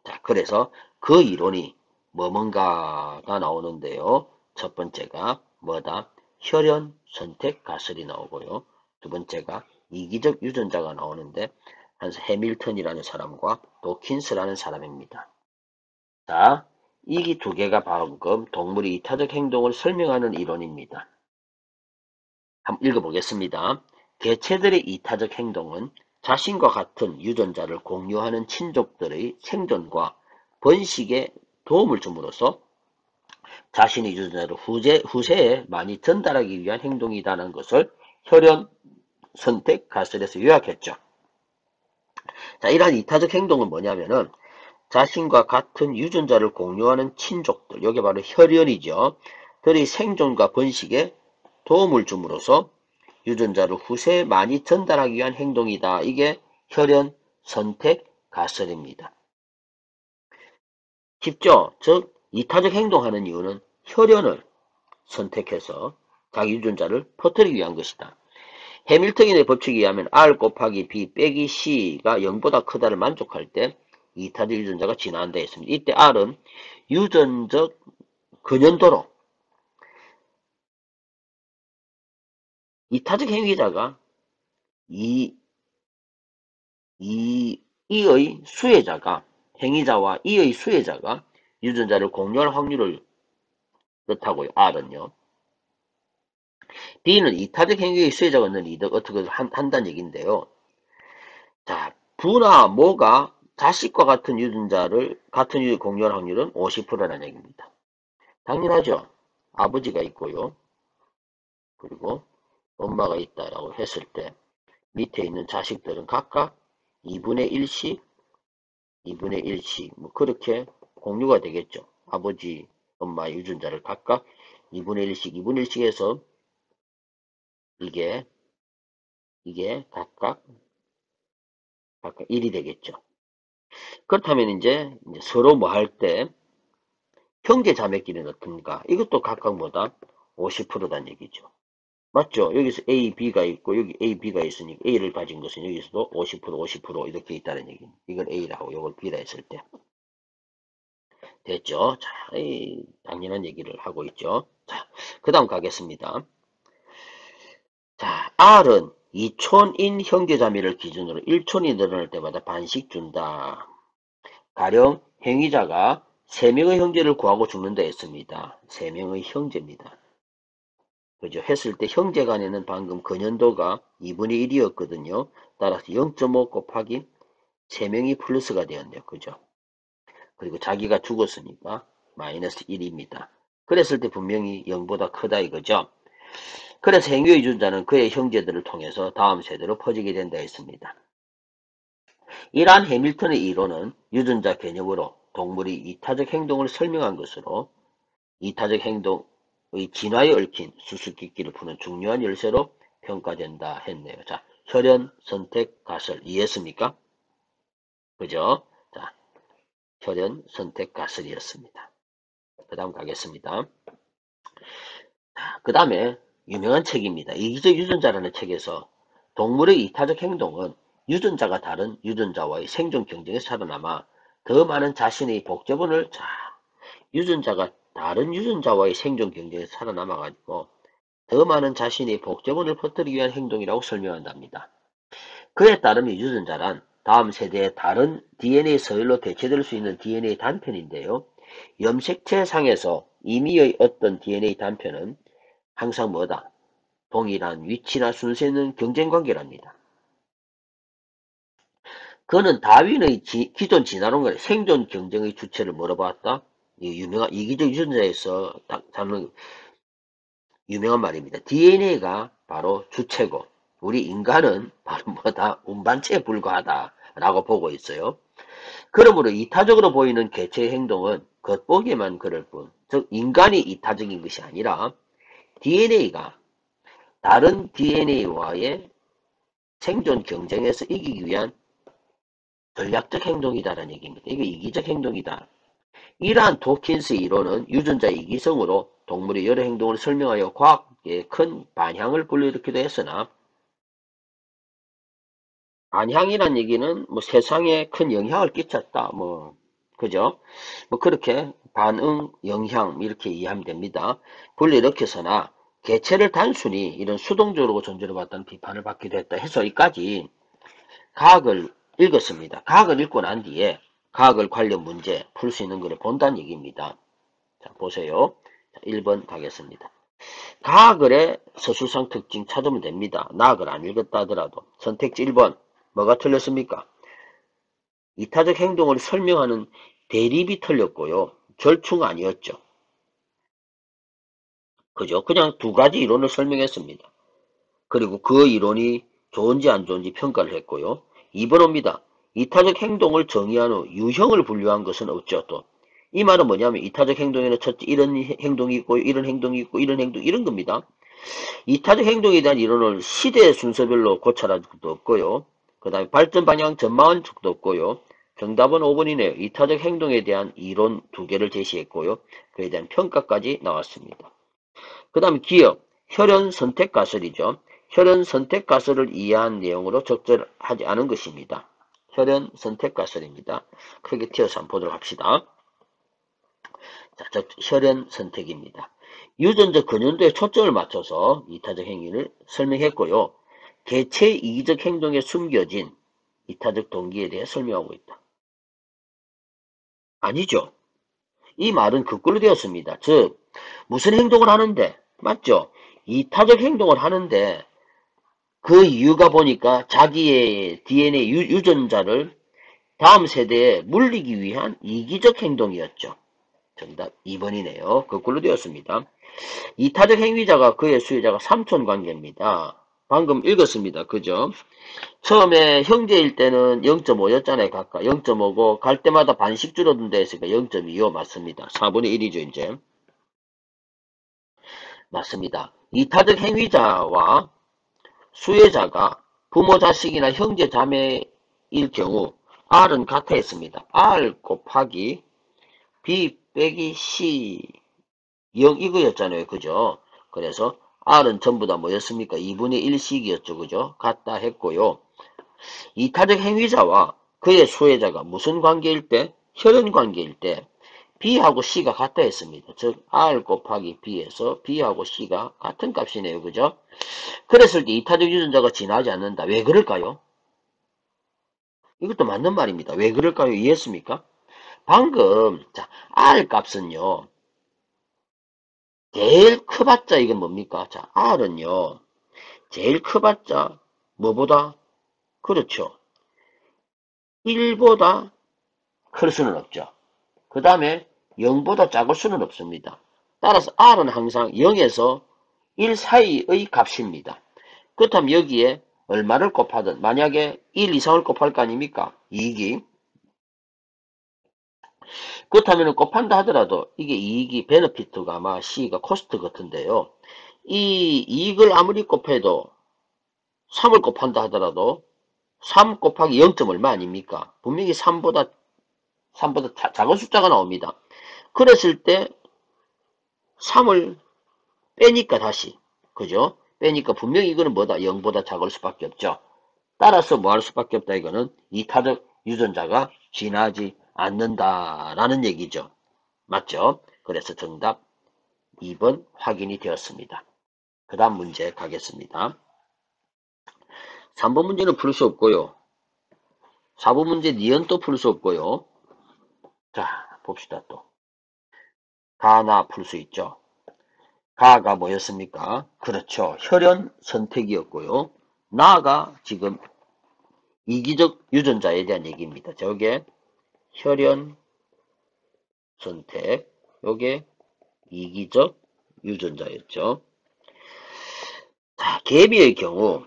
자, 그래서 그 이론이 뭔가가 나오는데요. 첫 번째가 뭐다? 혈연 선택 가설이 나오고요. 두 번째가 이기적 유전자가 나오는데 한스 해밀턴이라는 사람과 도킨스라는 사람입니다. 자, 이 두 개가 방금 동물의 이타적 행동을 설명하는 이론입니다. 한번 읽어보겠습니다. 개체들의 이타적 행동은 자신과 같은 유전자를 공유하는 친족들의 생존과 번식에 도움을 줌으로써 자신의 유전자를 후세에 많이 전달하기 위한 행동이라는 것을 혈연 선택 가설에서 요약했죠. 자, 이러한 이타적 행동은 뭐냐면은 자신과 같은 유전자를 공유하는 친족들, 여기 바로 혈연이죠. 들의 생존과 번식에 도움을 줌으로써 유전자를 후세에 많이 전달하기 위한 행동이다. 이게 혈연 선택 가설입니다. 쉽죠? 즉 이타적 행동하는 이유는 혈연을 선택해서 자기 유전자를 퍼뜨리기 위한 것이다. 해밀턴의 법칙에 의하면 R 곱하기 B 빼기 C가 0보다 크다를 만족할 때 이타적 유전자가 진화한다 했습니다. 이때 R은 유전적 근연도로 이타적 행위자가 이의 수혜자가 행위자와 이의 수혜자가 유전자를 공유할 확률을 뜻하고요. R은요. B는 이타적 행위의 수혜자가 얻는 이득 어떻게 한다는 얘기인데요. 자, 부나 모가 자식과 같은 유전자를 같은 유전자 공유할 확률은 50%라는 얘기입니다. 당연하죠. 아버지가 있고요. 그리고 엄마가 있다라고 했을 때 밑에 있는 자식들은 각각 2분의 1씩, 2분의 1씩 뭐 그렇게 공유가 되겠죠. 아버지, 엄마 유전자를 각각 2분의 1씩, 2분의 1씩 해서 이게 각각 1이 되겠죠. 그렇다면 이제 서로 뭐 할 때 형제 자매끼리는 어떤가? 이것도 각각 뭐다? 50%란 얘기죠. 맞죠? 여기서 A, B가 있고 여기 A, B가 있으니까 A를 가진 것은 여기서도 50%, 50% 이렇게 있다는 얘기입니다. 이걸 A라고 이걸 B라 했을 때. 됐죠? 자, 당연한 얘기를 하고 있죠. 자, 그 다음 가겠습니다. 자, R은 2촌인 형제자매를 기준으로 1촌이 늘어날 때마다 반씩 준다. 가령 행위자가 3명의 형제를 구하고 죽는다 했습니다. 3명의 형제입니다. 그죠? 했을 때 형제 간에는 방금 근연도가 2분의 1이었거든요. 따라서 0.5 곱하기 3명이 플러스가 되었네요. 그죠? 그리고 자기가 죽었으니까 마이너스 1입니다. 그랬을 때 분명히 0보다 크다 이거죠. 그래서 행위의 유전자는 그의 형제들을 통해서 다음 세대로 퍼지게 된다 했습니다. 이러한 해밀턴의 이론은 유전자 개념으로 동물이 이타적 행동을 설명한 것으로 이타적 행동의 진화에 얽힌 수수께끼를 푸는 중요한 열쇠로 평가된다 했네요. 자, 혈연, 선택, 가설 이해했습니까? 그죠? 자, 혈연, 선택, 가설이었습니다. 그 다음 가겠습니다. 그 다음에 유명한 책입니다. 이기적 유전자라는 책에서 동물의 이타적 행동은 유전자가 다른 유전자와의 생존 경쟁에 살아남아 더 많은 자신의 복제본을 유전자가 다른 유전자와의 생존 경쟁에 살아남아가지고 더 많은 자신의 복제본을 퍼뜨리기 위한 행동이라고 설명한답니다. 그에 따르면 유전자란 다음 세대의 다른 DNA 서열로 대체될 수 있는 DNA 단편인데요. 염색체상에서 임의의 어떤 DNA 단편은 항상 뭐다? 동일한 위치나 순서에 있는 경쟁관계랍니다. 그는 다윈의 기존 진화론과 생존 경쟁의 주체를 물어봤다. 이 유명한 이기적 유전자에서 다루는 유명한 말입니다. DNA가 바로 주체고 우리 인간은 바로 뭐다? 운반체에 불과하다라고 보고 있어요. 그러므로 이타적으로 보이는 개체의 행동은 겉보기에만 그럴 뿐, 즉 인간이 이타적인 것이 아니라 DNA가 다른 DNA와의 생존 경쟁에서 이기기 위한 전략적 행동이다라는 얘기입니다. 이게 이기적 행동이다. 이러한 도킨스의 이론은 유전자 이기성으로 동물의 여러 행동을 설명하여 과학에 큰 반향을 불러일으키기도 했으나 반향이란 얘기는 뭐 세상에 큰 영향을 끼쳤다. 뭐 그죠? 뭐 그렇게 반응, 영향 이렇게 이해하면 됩니다. 불러일으켜서나 개체를 단순히 이런 수동적으로 존재를 봤다는 비판을 받기도 했다 해서 여기까지 과학을 읽었습니다. 과학을 읽고 난 뒤에 과학을 관련 문제 풀 수 있는 것을 본다는 얘기입니다. 자, 보세요. 자, 1번 가겠습니다. 과학을의 서술상 특징 찾으면 됩니다. 과학을 안 읽었다 하더라도. 선택지 1번. 뭐가 틀렸습니까? 이타적 행동을 설명하는 대립이 틀렸고요. 절충 아니었죠. 그죠? 그냥 두 가지 이론을 설명했습니다. 그리고 그 이론이 좋은지 안 좋은지 평가를 했고요. 2번입니다. 이타적 행동을 정의한 후 유형을 분류한 것은 없죠. 또 이 말은 뭐냐면 이타적 행동에는 첫째 이런 행동이 있고 이런 행동이 있고 이런 행동 이런 겁니다. 이타적 행동에 대한 이론을 시대 순서별로 고찰한 적도 없고요. 그 다음에 발전 방향 전망한 적도 없고요. 정답은 5번이네요. 이타적 행동에 대한 이론 두 개를 제시했고요. 그에 대한 평가까지 나왔습니다. 그 다음에 기억, 혈연 선택 가설이죠. 혈연 선택 가설을 이해한 내용으로 적절하지 않은 것입니다. 혈연 선택 가설입니다. 크게 튀어서 한번 보도록 합시다. 자, 혈연 선택입니다. 유전자 근연도에 초점을 맞춰서 이타적 행위를 설명했고요. 개체 이기적 행동에 숨겨진 이타적 동기에 대해 설명하고 있다. 아니죠. 이 말은 거꾸로 되었습니다. 즉 무슨 행동을 하는데 맞죠? 이타적 행동을 하는데 그 이유가 보니까 자기의 DNA 유전자를 다음 세대에 물리기 위한 이기적 행동이었죠. 정답 2번이네요. 거꾸로 되었습니다. 이타적 행위자가 그의 수혜자가 삼촌 관계입니다. 방금 읽었습니다. 그죠? 처음에 형제일 때는 0.5였잖아요. 각각 0.5고 갈 때마다 반씩 줄어든다 했으니까 0.25 맞습니다. 4분의 1이죠. 이제 맞습니다. 이타적 행위자와 수혜자가 부모 자식이나 형제 자매일 경우 R은 같아 했습니다. R 곱하기 B 빼기 C 0 이거였잖아요. 그죠? 그래서 R은 전부 다 뭐였습니까? 2분의 1씩이었죠. 그죠? 같다 했고요. 이타적 행위자와 그의 수혜자가 무슨 관계일 때? 혈연 관계일 때 B하고 C가 같다 했습니다. 즉 R 곱하기 B에서 B하고 C가 같은 값이네요. 그죠? 그랬을 때 이타적 유전자가 진화하지 않는다. 왜 그럴까요? 이것도 맞는 말입니다. 왜 그럴까요? 이해했습니까? 방금 자 R 값은요. 제일 커봤자 이건 뭡니까? 자 R은요. 제일 커봤자 뭐보다? 그렇죠. 1보다 클 수는 없죠. 그 다음에 0보다 작을 수는 없습니다. 따라서 R은 항상 0에서 1 사이의 값입니다. 그렇다면 여기에 얼마를 곱하든 만약에 1 이상을 곱할 거 아닙니까? 이익이. 그렇다면 곱한다 하더라도 이게 이익이 베너피트가 아마 C가 코스트 같은데요. 이 이익을 아무리 곱해도 3을 곱한다 하더라도 3 곱하기 0점 얼마 아닙니까? 분명히 3보다 작은 숫자가 나옵니다. 그랬을 때 3을 빼니까 다시 그죠? 빼니까 분명히 이거는 뭐다? 0보다 작을 수밖에 없죠. 따라서 뭐 할 수밖에 없다 이거는 이타적 유전자가 진화하지 않는다라는 얘기죠. 맞죠? 그래서 정답 2번 확인이 되었습니다. 그 다음 문제 가겠습니다. 3번 문제는 풀 수 없고요. 4번 문제 니은도 풀 수 없고요. 자 봅시다 또. 가나 풀 수 있죠. 가가 뭐였습니까? 그렇죠. 혈연 선택이었고요. 나가 지금 이기적 유전자에 대한 얘기입니다. 저게 혈연 선택, 요게 이기적 유전자였죠. 자, 개미의 경우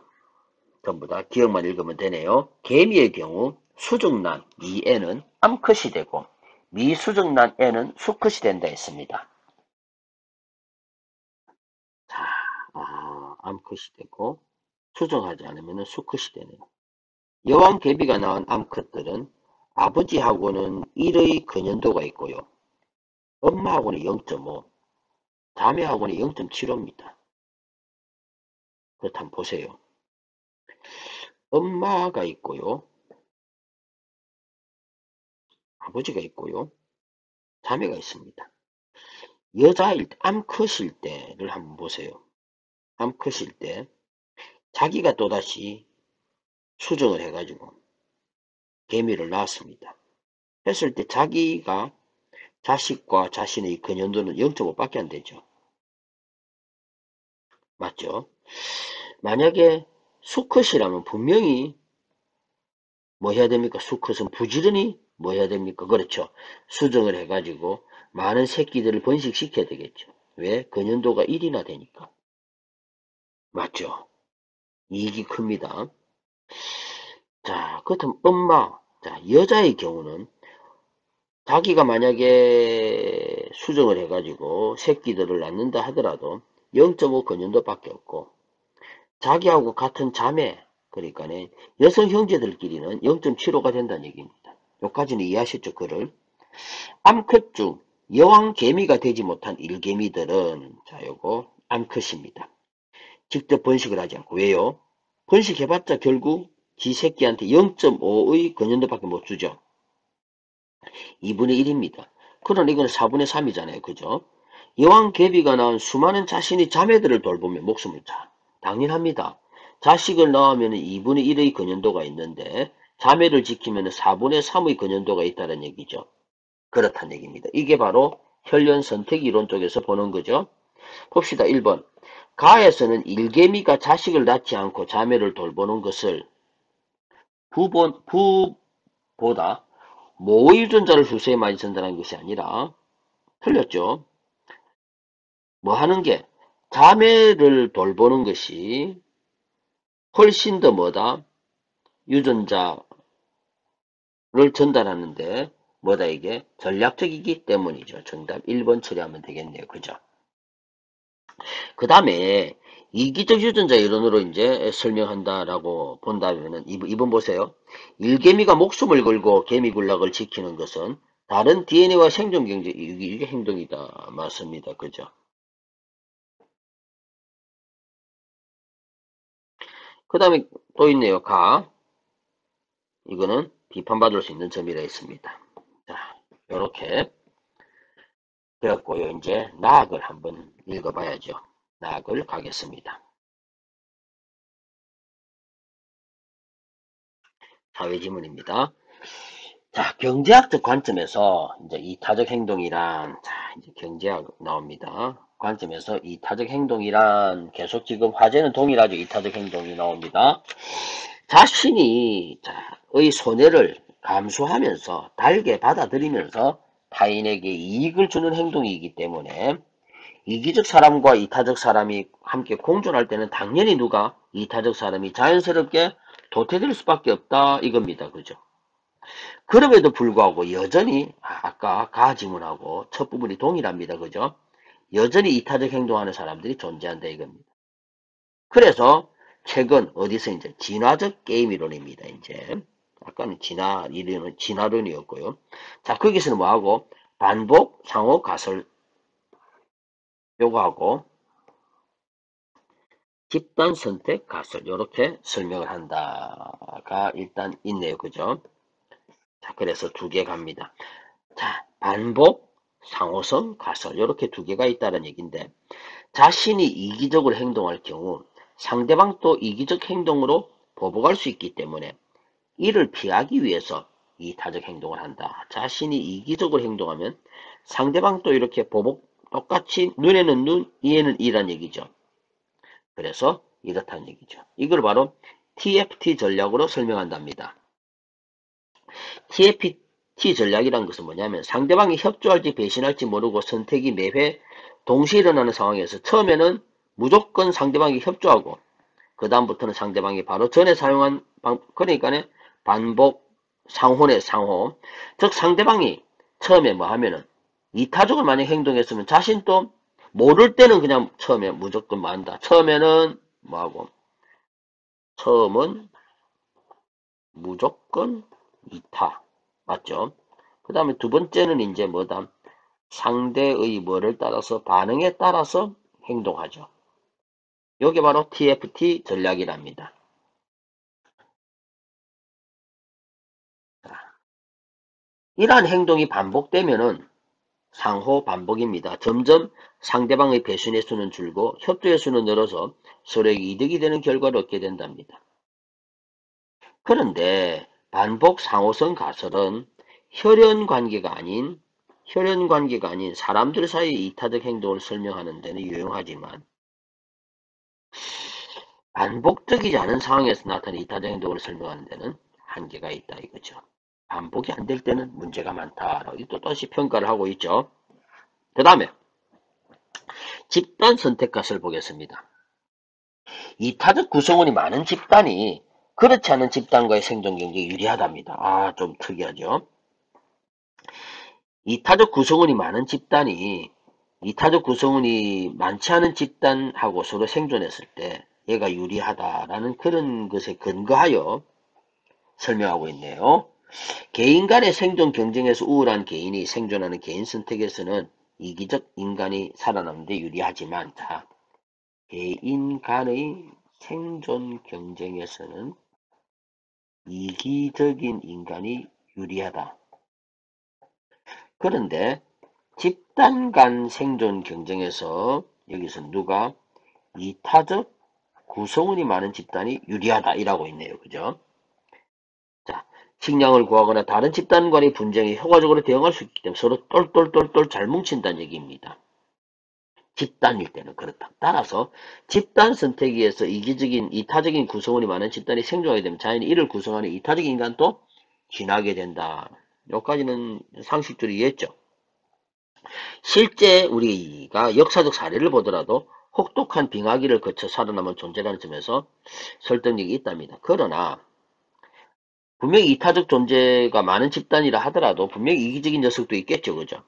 전부 다 기억만 읽으면 되네요. 개미의 경우 수정란 이에는 암컷이 되고 미수정란 에는 수컷이 된다 했습니다. 자, 암컷이 되고 수정하지 않으면 수컷이 되네요. 여왕 개비가 낳은 암컷들은 아버지하고는 1의 근연도가 있고요. 엄마하고는 0.5, 자매하고는 0.75입니다. 그렇다면 보세요. 엄마가 있고요. 아버지가 있고요. 자매가 있습니다. 여자일 때, 암컷일 때를 한번 보세요. 암컷일 때 자기가 또다시 수정을 해가지고 개미를 낳았습니다. 했을 때 자기가 자식과 자신의 근연도는 0.5밖에 안 되죠. 맞죠? 만약에 수컷이라면 분명히 뭐 해야 됩니까? 수컷은 부지런히 뭐 해야 됩니까? 그렇죠. 수정을 해가지고 많은 새끼들을 번식시켜야 되겠죠. 왜? 근연도가 1이나 되니까. 맞죠? 이익이 큽니다. 자, 그렇다면 엄마. 자, 여자의 경우는 자기가 만약에 수정을 해가지고 새끼들을 낳는다 하더라도 0.5 근연도밖에 없고 자기하고 같은 자매, 그러니까 여성 형제들끼리는 0.75가 된다는 얘기입니다. 여기까지는 이해하셨죠? 글을. 암컷 중 여왕 개미가 되지 못한 일개미들은 자 요거 암컷입니다. 직접 번식을 하지 않고 왜요? 번식해봤자 결국 지 새끼한테 0.5의 근연도밖에 못 주죠. 2분의 1입니다. 그러나 이건 4분의 3이잖아요. 그죠? 여왕 개비가 낳은 수많은 자신의 자매들을 돌보며 목숨을 자. 당연합니다. 자식을 낳으면 2분의 1의 근연도가 있는데 자매를 지키면 4분의 3의 근연도가 있다는 얘기죠. 그렇다는 얘기입니다. 이게 바로 혈연 선택 이론 쪽에서 보는 거죠. 봅시다. 1번. 가에서는 일개미가 자식을 낳지 않고 자매를 돌보는 것을 부보다 모유전자를 후세에 많이 전달한 것이 아니라 틀렸죠. 뭐 하는 게 자매를 돌보는 것이 훨씬 더 뭐다 유전자를 전달하는데 뭐다 이게 전략적이기 때문이죠. 정답 1번 처리하면 되겠네요. 그죠? 그 다음에 이기적 유전자 이론으로 이제 설명한다라고 본다면은 2번 보세요. 일개미가 목숨을 걸고 개미군락을 지키는 것은 다른 DNA와 생존 경제 이게 행동이다. 맞습니다. 그죠? 그 다음에 또 있네요. 이거는 비판받을 수 있는 점이라 했습니다. 자, 요렇게 되었고요. 이제 나학을 한번 읽어봐야죠. 나학을 가겠습니다. 사회지문입니다. 자, 경제학적 관점에서 이제 이타적 행동이란, 자, 이제 경제학 나옵니다. 관점에서 이타적 행동이란 계속 지금 화제는 동일하죠. 이타적 행동이 나옵니다. 자신이 의 손해를 감수하면서 달게 받아들이면서 타인에게 이익을 주는 행동이기 때문에 이기적 사람과 이타적 사람이 함께 공존할 때는 당연히 누가 이타적 사람이 자연스럽게 도태될 수밖에 없다 이겁니다. 그죠? 그럼에도 불구하고 여전히 아까 가지문하고 첫 부분이 동일합니다. 그죠? 여전히 이타적 행동하는 사람들이 존재한다 이겁니다. 그래서 최근 어디서 이제 진화적 게임 이론입니다. 이제 아까는 진화론이었고요. 자, 거기서는 뭐하고 반복, 상호, 가설 요거하고 집단 선택, 가설 이렇게 설명을 한다가 일단 있네요. 그죠? 자, 그래서 두 개 갑니다. 자, 반복, 상호성, 가설 이렇게 두 개가 있다는 얘기인데 자신이 이기적으로 행동할 경우 상대방도 이기적 행동으로 보복할 수 있기 때문에 이를 피하기 위해서 이타적 행동을 한다. 자신이 이기적으로 행동하면 상대방도 이렇게 보복 똑같이 눈에는 눈, 이에는 이란 얘기죠. 그래서 이렇다는 얘기죠. 이걸 바로 TFT 전략으로 설명한답니다. TFT 전략이라는 것은 뭐냐면 상대방이 협조할지 배신할지 모르고 선택이 매회 동시에 일어나는 상황에서 처음에는 무조건 상대방이 협조하고 그 다음부터는 상대방이 바로 전에 사용한 그러니까 반복 상호네 상호. 즉 상대방이 처음에 뭐 하면은 이타적으로 만약 행동했으면 자신도 모를 때는 그냥 처음에 무조건 뭐 한다. 처음에는 뭐하고 처음은 무조건 이타. 맞죠? 그 다음에 두 번째는 이제 뭐다? 상대의 뭐를 따라서 반응에 따라서 행동하죠. 이게 바로 TFT 전략이랍니다. 이러한 행동이 반복되면은 상호 반복입니다. 점점 상대방의 배신의 수는 줄고 협조의 수는 늘어서 서로에게 이득이 되는 결과를 얻게 된답니다. 그런데 반복 상호성 가설은 혈연 관계가 아닌 사람들 사이의 이타적 행동을 설명하는 데는 유용하지만 반복적이지 않은 상황에서 나타나는 이타적 행동을 설명하는 데는 한계가 있다 이거죠. 반복이 안 될 때는 문제가 많다라고 또다시 평가를 하고 있죠. 그 다음에 집단 선택값을 보겠습니다. 이타적 구성원이 많은 집단이 그렇지 않은 집단과의 생존 경쟁이 유리하답니다. 아, 좀 특이하죠. 이타적 구성원이 많지 않은 집단하고 서로 생존했을 때 얘가 유리하다라는 그런 것에 근거하여 설명하고 있네요. 개인 간의 생존 경쟁에서 우월한 개인이 생존하는 개인 선택에서는 이기적 인간이 살아남는 데 유리하지만 자, 개인 간의 생존 경쟁에서는 이기적인 인간이 유리하다. 그런데 집단 간 생존 경쟁에서 여기서 누가 이타적 구성원이 많은 집단이 유리하다 이라고 있네요. 그죠? 자, 식량을 구하거나 다른 집단과의 분쟁에 효과적으로 대응할 수 있기 때문에 서로 똘똘똘똘 잘 뭉친다는 얘기입니다. 집단일 때는 그렇다. 따라서 집단 선택에서 이타적인 구성원이 많은 집단이 생존하게 되면 자연히 이를 구성하는 이타적 인간도 진하게 된다. 여기까지는 상식적으로 이해했죠. 실제 우리가 역사적 사례를 보더라도 혹독한 빙하기를 거쳐 살아남은 존재라는 점에서 설득력이 있답니다. 그러나 분명히 이타적 존재가 많은 집단이라 하더라도 분명히 이기적인 녀석도 있겠죠. 그죠?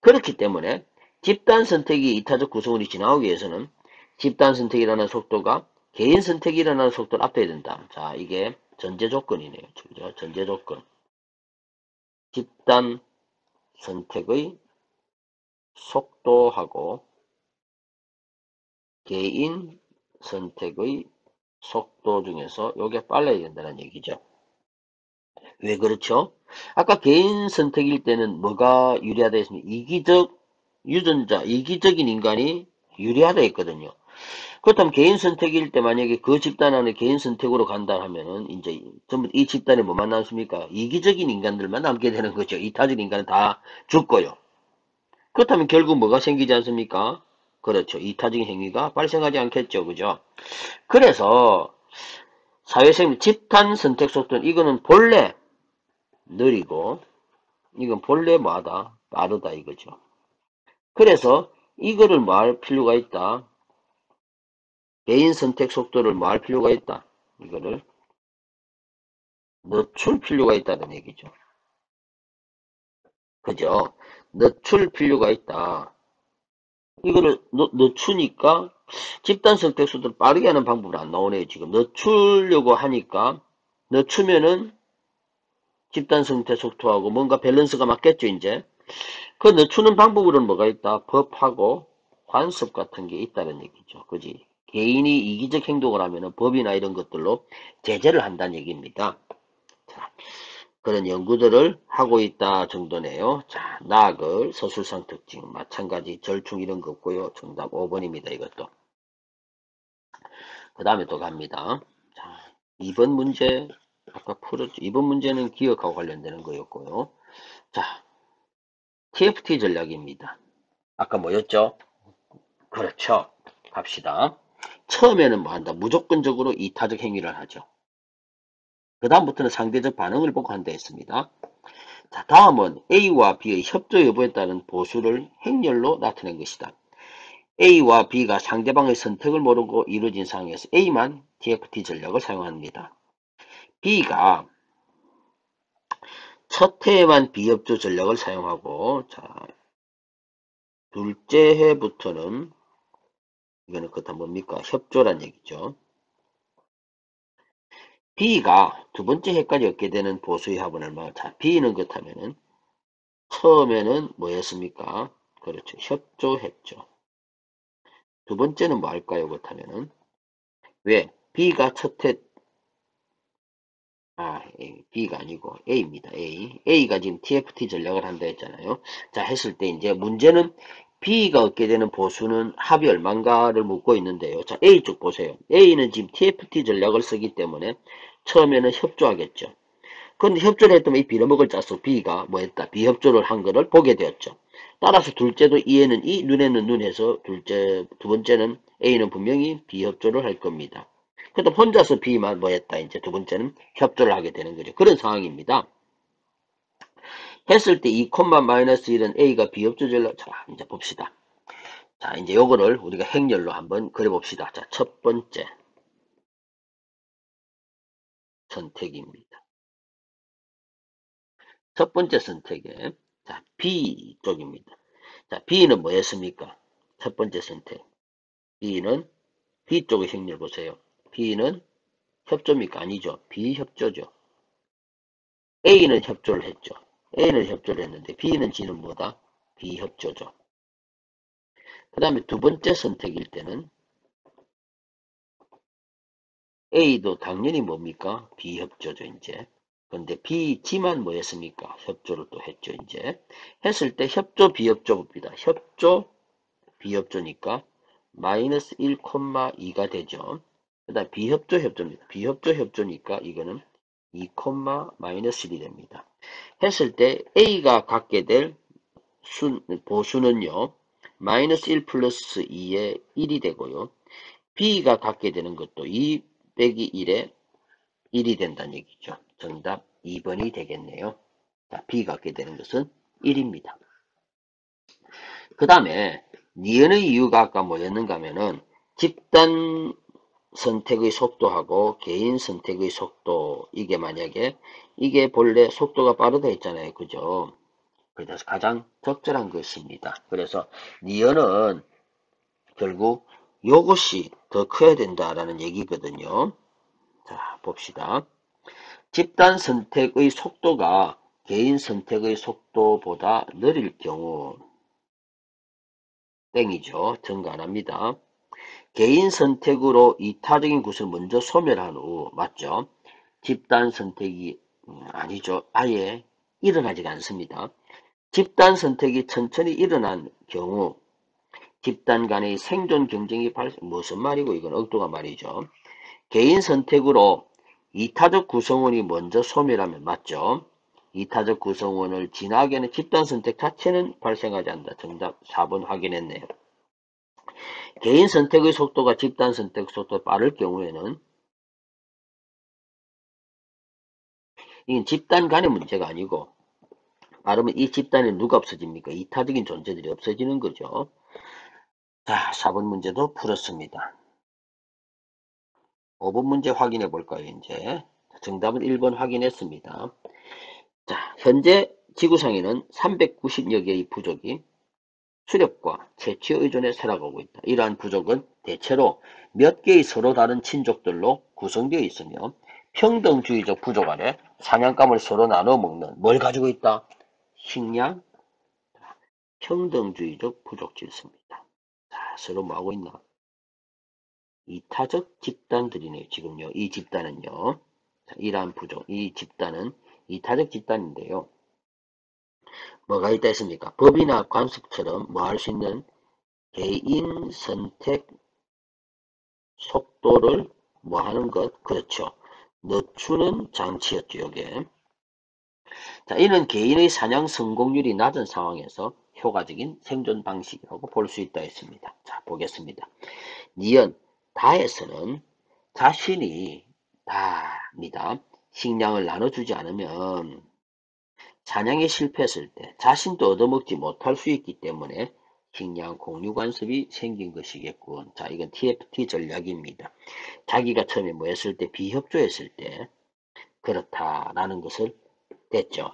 그렇기 때문에 집단 선택이 이타적 구성원이 지나오기 위해서는 집단 선택이라는 속도가 개인 선택이 일어나는 속도를 앞서야 된다. 자, 이게 전제 조건이네요. 그죠? 전제 조건. 집단 선택의 속도하고 개인 선택의 속도 중에서 이게 빨라야 된다는 얘기죠. 왜 그렇죠? 아까 개인 선택일 때는 뭐가 유리하다 했습니까? 이기적 유전자, 이기적인 인간이 유리하다 했거든요. 그렇다면 개인 선택일 때 만약에 그 집단 안에 개인 선택으로 간다 하면은 이제 전부 이 집단에 뭐만 남습니까? 이기적인 인간들만 남게 되는 거죠. 이타적 인간은 다 죽고요. 그렇다면 결국 뭐가 생기지 않습니까? 그렇죠. 이타적인 행위가 발생하지 않겠죠. 그죠? 그래서 사회생물 집단 선택 속도는 이거는 본래 느리고 이건 본래 뭐하다? 빠르다 이거죠. 그래서 이거를 뭐 할 필요가 있다? 개인 선택 속도를 뭐 할 필요가 있다? 이거를 늦출 필요가 있다는 얘기죠. 그죠? 늦출 필요가 있다. 이거를 늦추니까 집단 선택 속도를 빠르게 하는 방법은 안 나오네요. 지금 늦추려고 하니까 늦추면은 집단 선택 속도하고 뭔가 밸런스가 맞겠죠, 이제. 그 늦추는 방법으로는 뭐가 있다? 법하고 관습 같은 게 있다는 얘기죠. 그지? 개인이 이기적 행동을 하면은 법이나 이런 것들로 제재를 한다는 얘기입니다. 자, 그런 연구들을 하고 있다 정도네요. 자, 낙을 서술상 특징, 마찬가지 절충 이런 거 없고요. 정답 5번입니다. 이것도. 그 다음에 또 갑니다. 자, 2번 문제 아까 풀었죠. 2번 문제는 기억하고 관련되는 거였고요. 자, TFT 전략입니다. 아까 뭐였죠? 그렇죠. 갑시다. 처음에는 뭐 한다? 무조건적으로 이타적 행위를 하죠. 그 다음부터는 상대적 반응을 보고 한다 했습니다. 자, 다음은 A와 B의 협조 여부에 따른 보수를 행렬로 나타낸 것이다. A와 B가 상대방의 선택을 모르고 이루어진 상황에서 A만 TFT 전략을 사용합니다. B가 첫 해에만 비협조 전략을 사용하고, 자, 둘째 해부터는 이거는 그렇다 뭡니까? 협조란 얘기죠. B가 두 번째 해까지 얻게 되는 보수의 합은 얼마? 자, B는 그렇다면은 처음에는 뭐였습니까? 그렇죠. 협조했죠. 두 번째는 뭐 할까요? 그렇다면은 왜? B가 첫 해, B가 아니고 A입니다. A가 지금 TFT 전략을 한다 했잖아요. 자, 했을 때 이제 문제는 B가 얻게 되는 보수는 합이 얼만가를 묻고 있는데요. 자, A 쪽 보세요. A는 지금 TFT 전략을 쓰기 때문에 처음에는 협조하겠죠. 그런데 협조를 했더니 이 빌어먹을 자수 B가 뭐 했다? 비협조를 한 거를 보게 되었죠. 따라서 둘째도 이에는 이, 눈에는 눈 해서 두 번째는 A는 분명히 비협조를 할 겁니다. 그래도 혼자서 B만 뭐 했다? 이제 두 번째는 협조를 하게 되는 거죠. 그런 상황입니다. 했을 때 2, 마이너스 1은 A가 비협조절로, 자, 이제 봅시다. 자, 이제 요거를 우리가 행렬로 한번 그려봅시다. 자, 첫 번째 선택입니다. 첫 번째 선택에, 자, B 쪽입니다. 자, B는 뭐였습니까? 첫 번째 선택. B는 B 쪽의 행렬 보세요. B는 협조입니까? 아니죠. 비협조죠. A는 협조를 했죠. A는 협조를 했는데 B는 G는 뭐다? 비협조죠. 그 다음에 두 번째 선택일 때는 A도 당연히 뭡니까? 비협조죠, 이제. 근데 B, G만 뭐였습니까? 협조를 또 했죠, 이제. 했을 때 협조, 비협조입니다. 협조, 비협조니까 마이너스 1,2가 되죠. 그 다음 비협조 협조입니다. 비협조 협조니까 이거는 2, 마이너스 1이 됩니다. 했을 때 A가 갖게 될 보수는요. 마이너스 1 플러스 2에 1이 되고요. B가 갖게 되는 것도 2 빼기 1에 1이 된다는 얘기죠. 정답 2번이 되겠네요. 자, B가 갖게 되는 것은 1입니다. 그 다음에 니은의 이유가 아까 뭐였는가 하면은 집단 선택의 속도하고 개인 선택의 속도 이게 만약에 이게 본래 속도가 빠르다 했잖아요. 그죠? 그래서 가장 적절한 것입니다. 그래서 니은은 결국 요것이 더 커야 된다라는 얘기거든요. 자, 봅시다. 집단 선택의 속도가 개인 선택의 속도보다 느릴 경우 땡이죠. 증가 안 합니다. 개인 선택으로 이타적인 것을 먼저 소멸한 후 맞죠? 집단 선택이 아니죠. 아예 일어나지가 않습니다. 집단 선택이 천천히 일어난 경우 집단 간의 생존 경쟁이 무슨 말이고 이건 엉뚱한 말이죠. 개인 선택으로 이타적 구성원이 먼저 소멸하면 맞죠. 이타적 구성원을 진화하게 하는 집단 선택 자체는 발생하지 않는다. 정답 4번 확인했네요. 개인 선택의 속도가 집단 선택 속도가 빠를 경우에는 이건 집단 간의 문제가 아니고 말하면 이 집단에 누가 없어집니까? 이타적인 존재들이 없어지는 거죠. 자, 4번 문제도 풀었습니다. 5번 문제 확인해 볼까요, 이제? 정답은 1번 확인했습니다. 자, 현재 지구상에는 390여 개의 부족이 수렵과 채취 의존에 살아가고 있다. 이러한 부족은 대체로 몇 개의 서로 다른 친족들로 구성되어 있으며 평등주의적 부족 아래 사냥감을 서로 나눠 먹는 뭘 가지고 있다? 식량, 평등주의적 부족 질서입니다. 자, 서로 뭐 하고 있나? 이타적 집단들이네요. 지금요. 이 집단은요. 자, 이러한 부족, 이 집단은 이타적 집단인데요. 뭐가 있다 했습니까? 법이나 관습처럼 뭐 할 수 있는 개인 선택 속도를 뭐 하는 것? 그렇죠. 늦추는 장치였죠, 요게. 자, 이는 개인의 사냥 성공률이 낮은 상황에서 효과적인 생존 방식이라고 볼 수 있다 했습니다. 자, 보겠습니다. 니은, 다에서는 자신이 다입니다. 식량을 나눠주지 않으면 사냥에 실패했을 때 자신도 얻어먹지 못할 수 있기 때문에 식량 공유 관습이 생긴 것이겠군. 자, 이건 TFT 전략입니다. 자기가 처음에 뭐 했을 때 비협조했을 때 그렇다라는 것을 됐죠.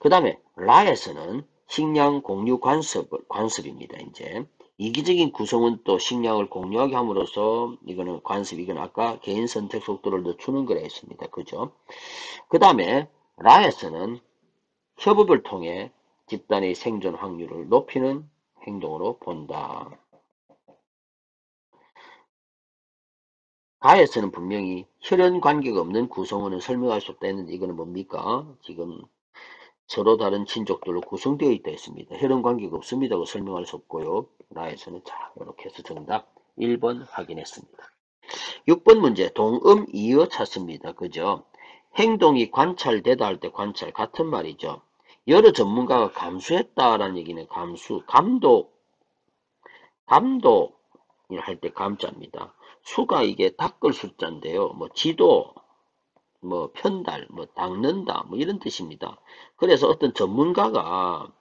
그 다음에 라에서는 식량 공유 관습입니다. 이제 이기적인 구성은 또 식량을 공유하게 함으로써 이거는 관습, 이건 아까 개인 선택 속도를 늦추는 거라 했습니다. 그죠? 그 다음에 라에서는 협업을 통해 집단의 생존 확률을 높이는 행동으로 본다. 가에서는 분명히 혈연 관계가 없는 구성원을 설명할 수 없다 했는데 이거는 뭡니까? 지금 서로 다른 친족들로 구성되어 있다 했습니다. 혈연 관계가 없습니다고 설명할 수 없고요. 나에서는 자, 이렇게 해서 정답 1번 확인했습니다. 6번 문제 동음 이어 찾습니다. 그죠? 행동이 관찰되다 할 때 관찰 같은 말이죠. 여러 전문가가 감수했다라는 얘기는 감독 할 때 감자입니다. 수가 이게 닦을 숫자인데요. 뭐 지도, 뭐 편달, 뭐 닦는다, 뭐 이런 뜻입니다. 그래서 어떤 전문가가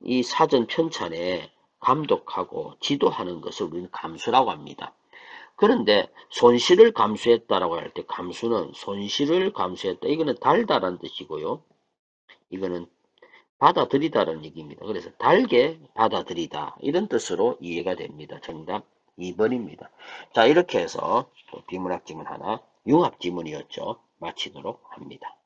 이 사전 편찬에 감독하고 지도하는 것을 우리는 감수라고 합니다. 그런데 손실을 감수했다라고 할 때 감수는 손실을 감수했다. 이거는 달다라는 뜻이고요. 이거는 받아들이다라는 얘기입니다. 그래서 달게 받아들이다. 이런 뜻으로 이해가 됩니다. 정답 2번입니다. 자, 이렇게 해서 비문학 지문 하나, 융합 지문이었죠. 마치도록 합니다.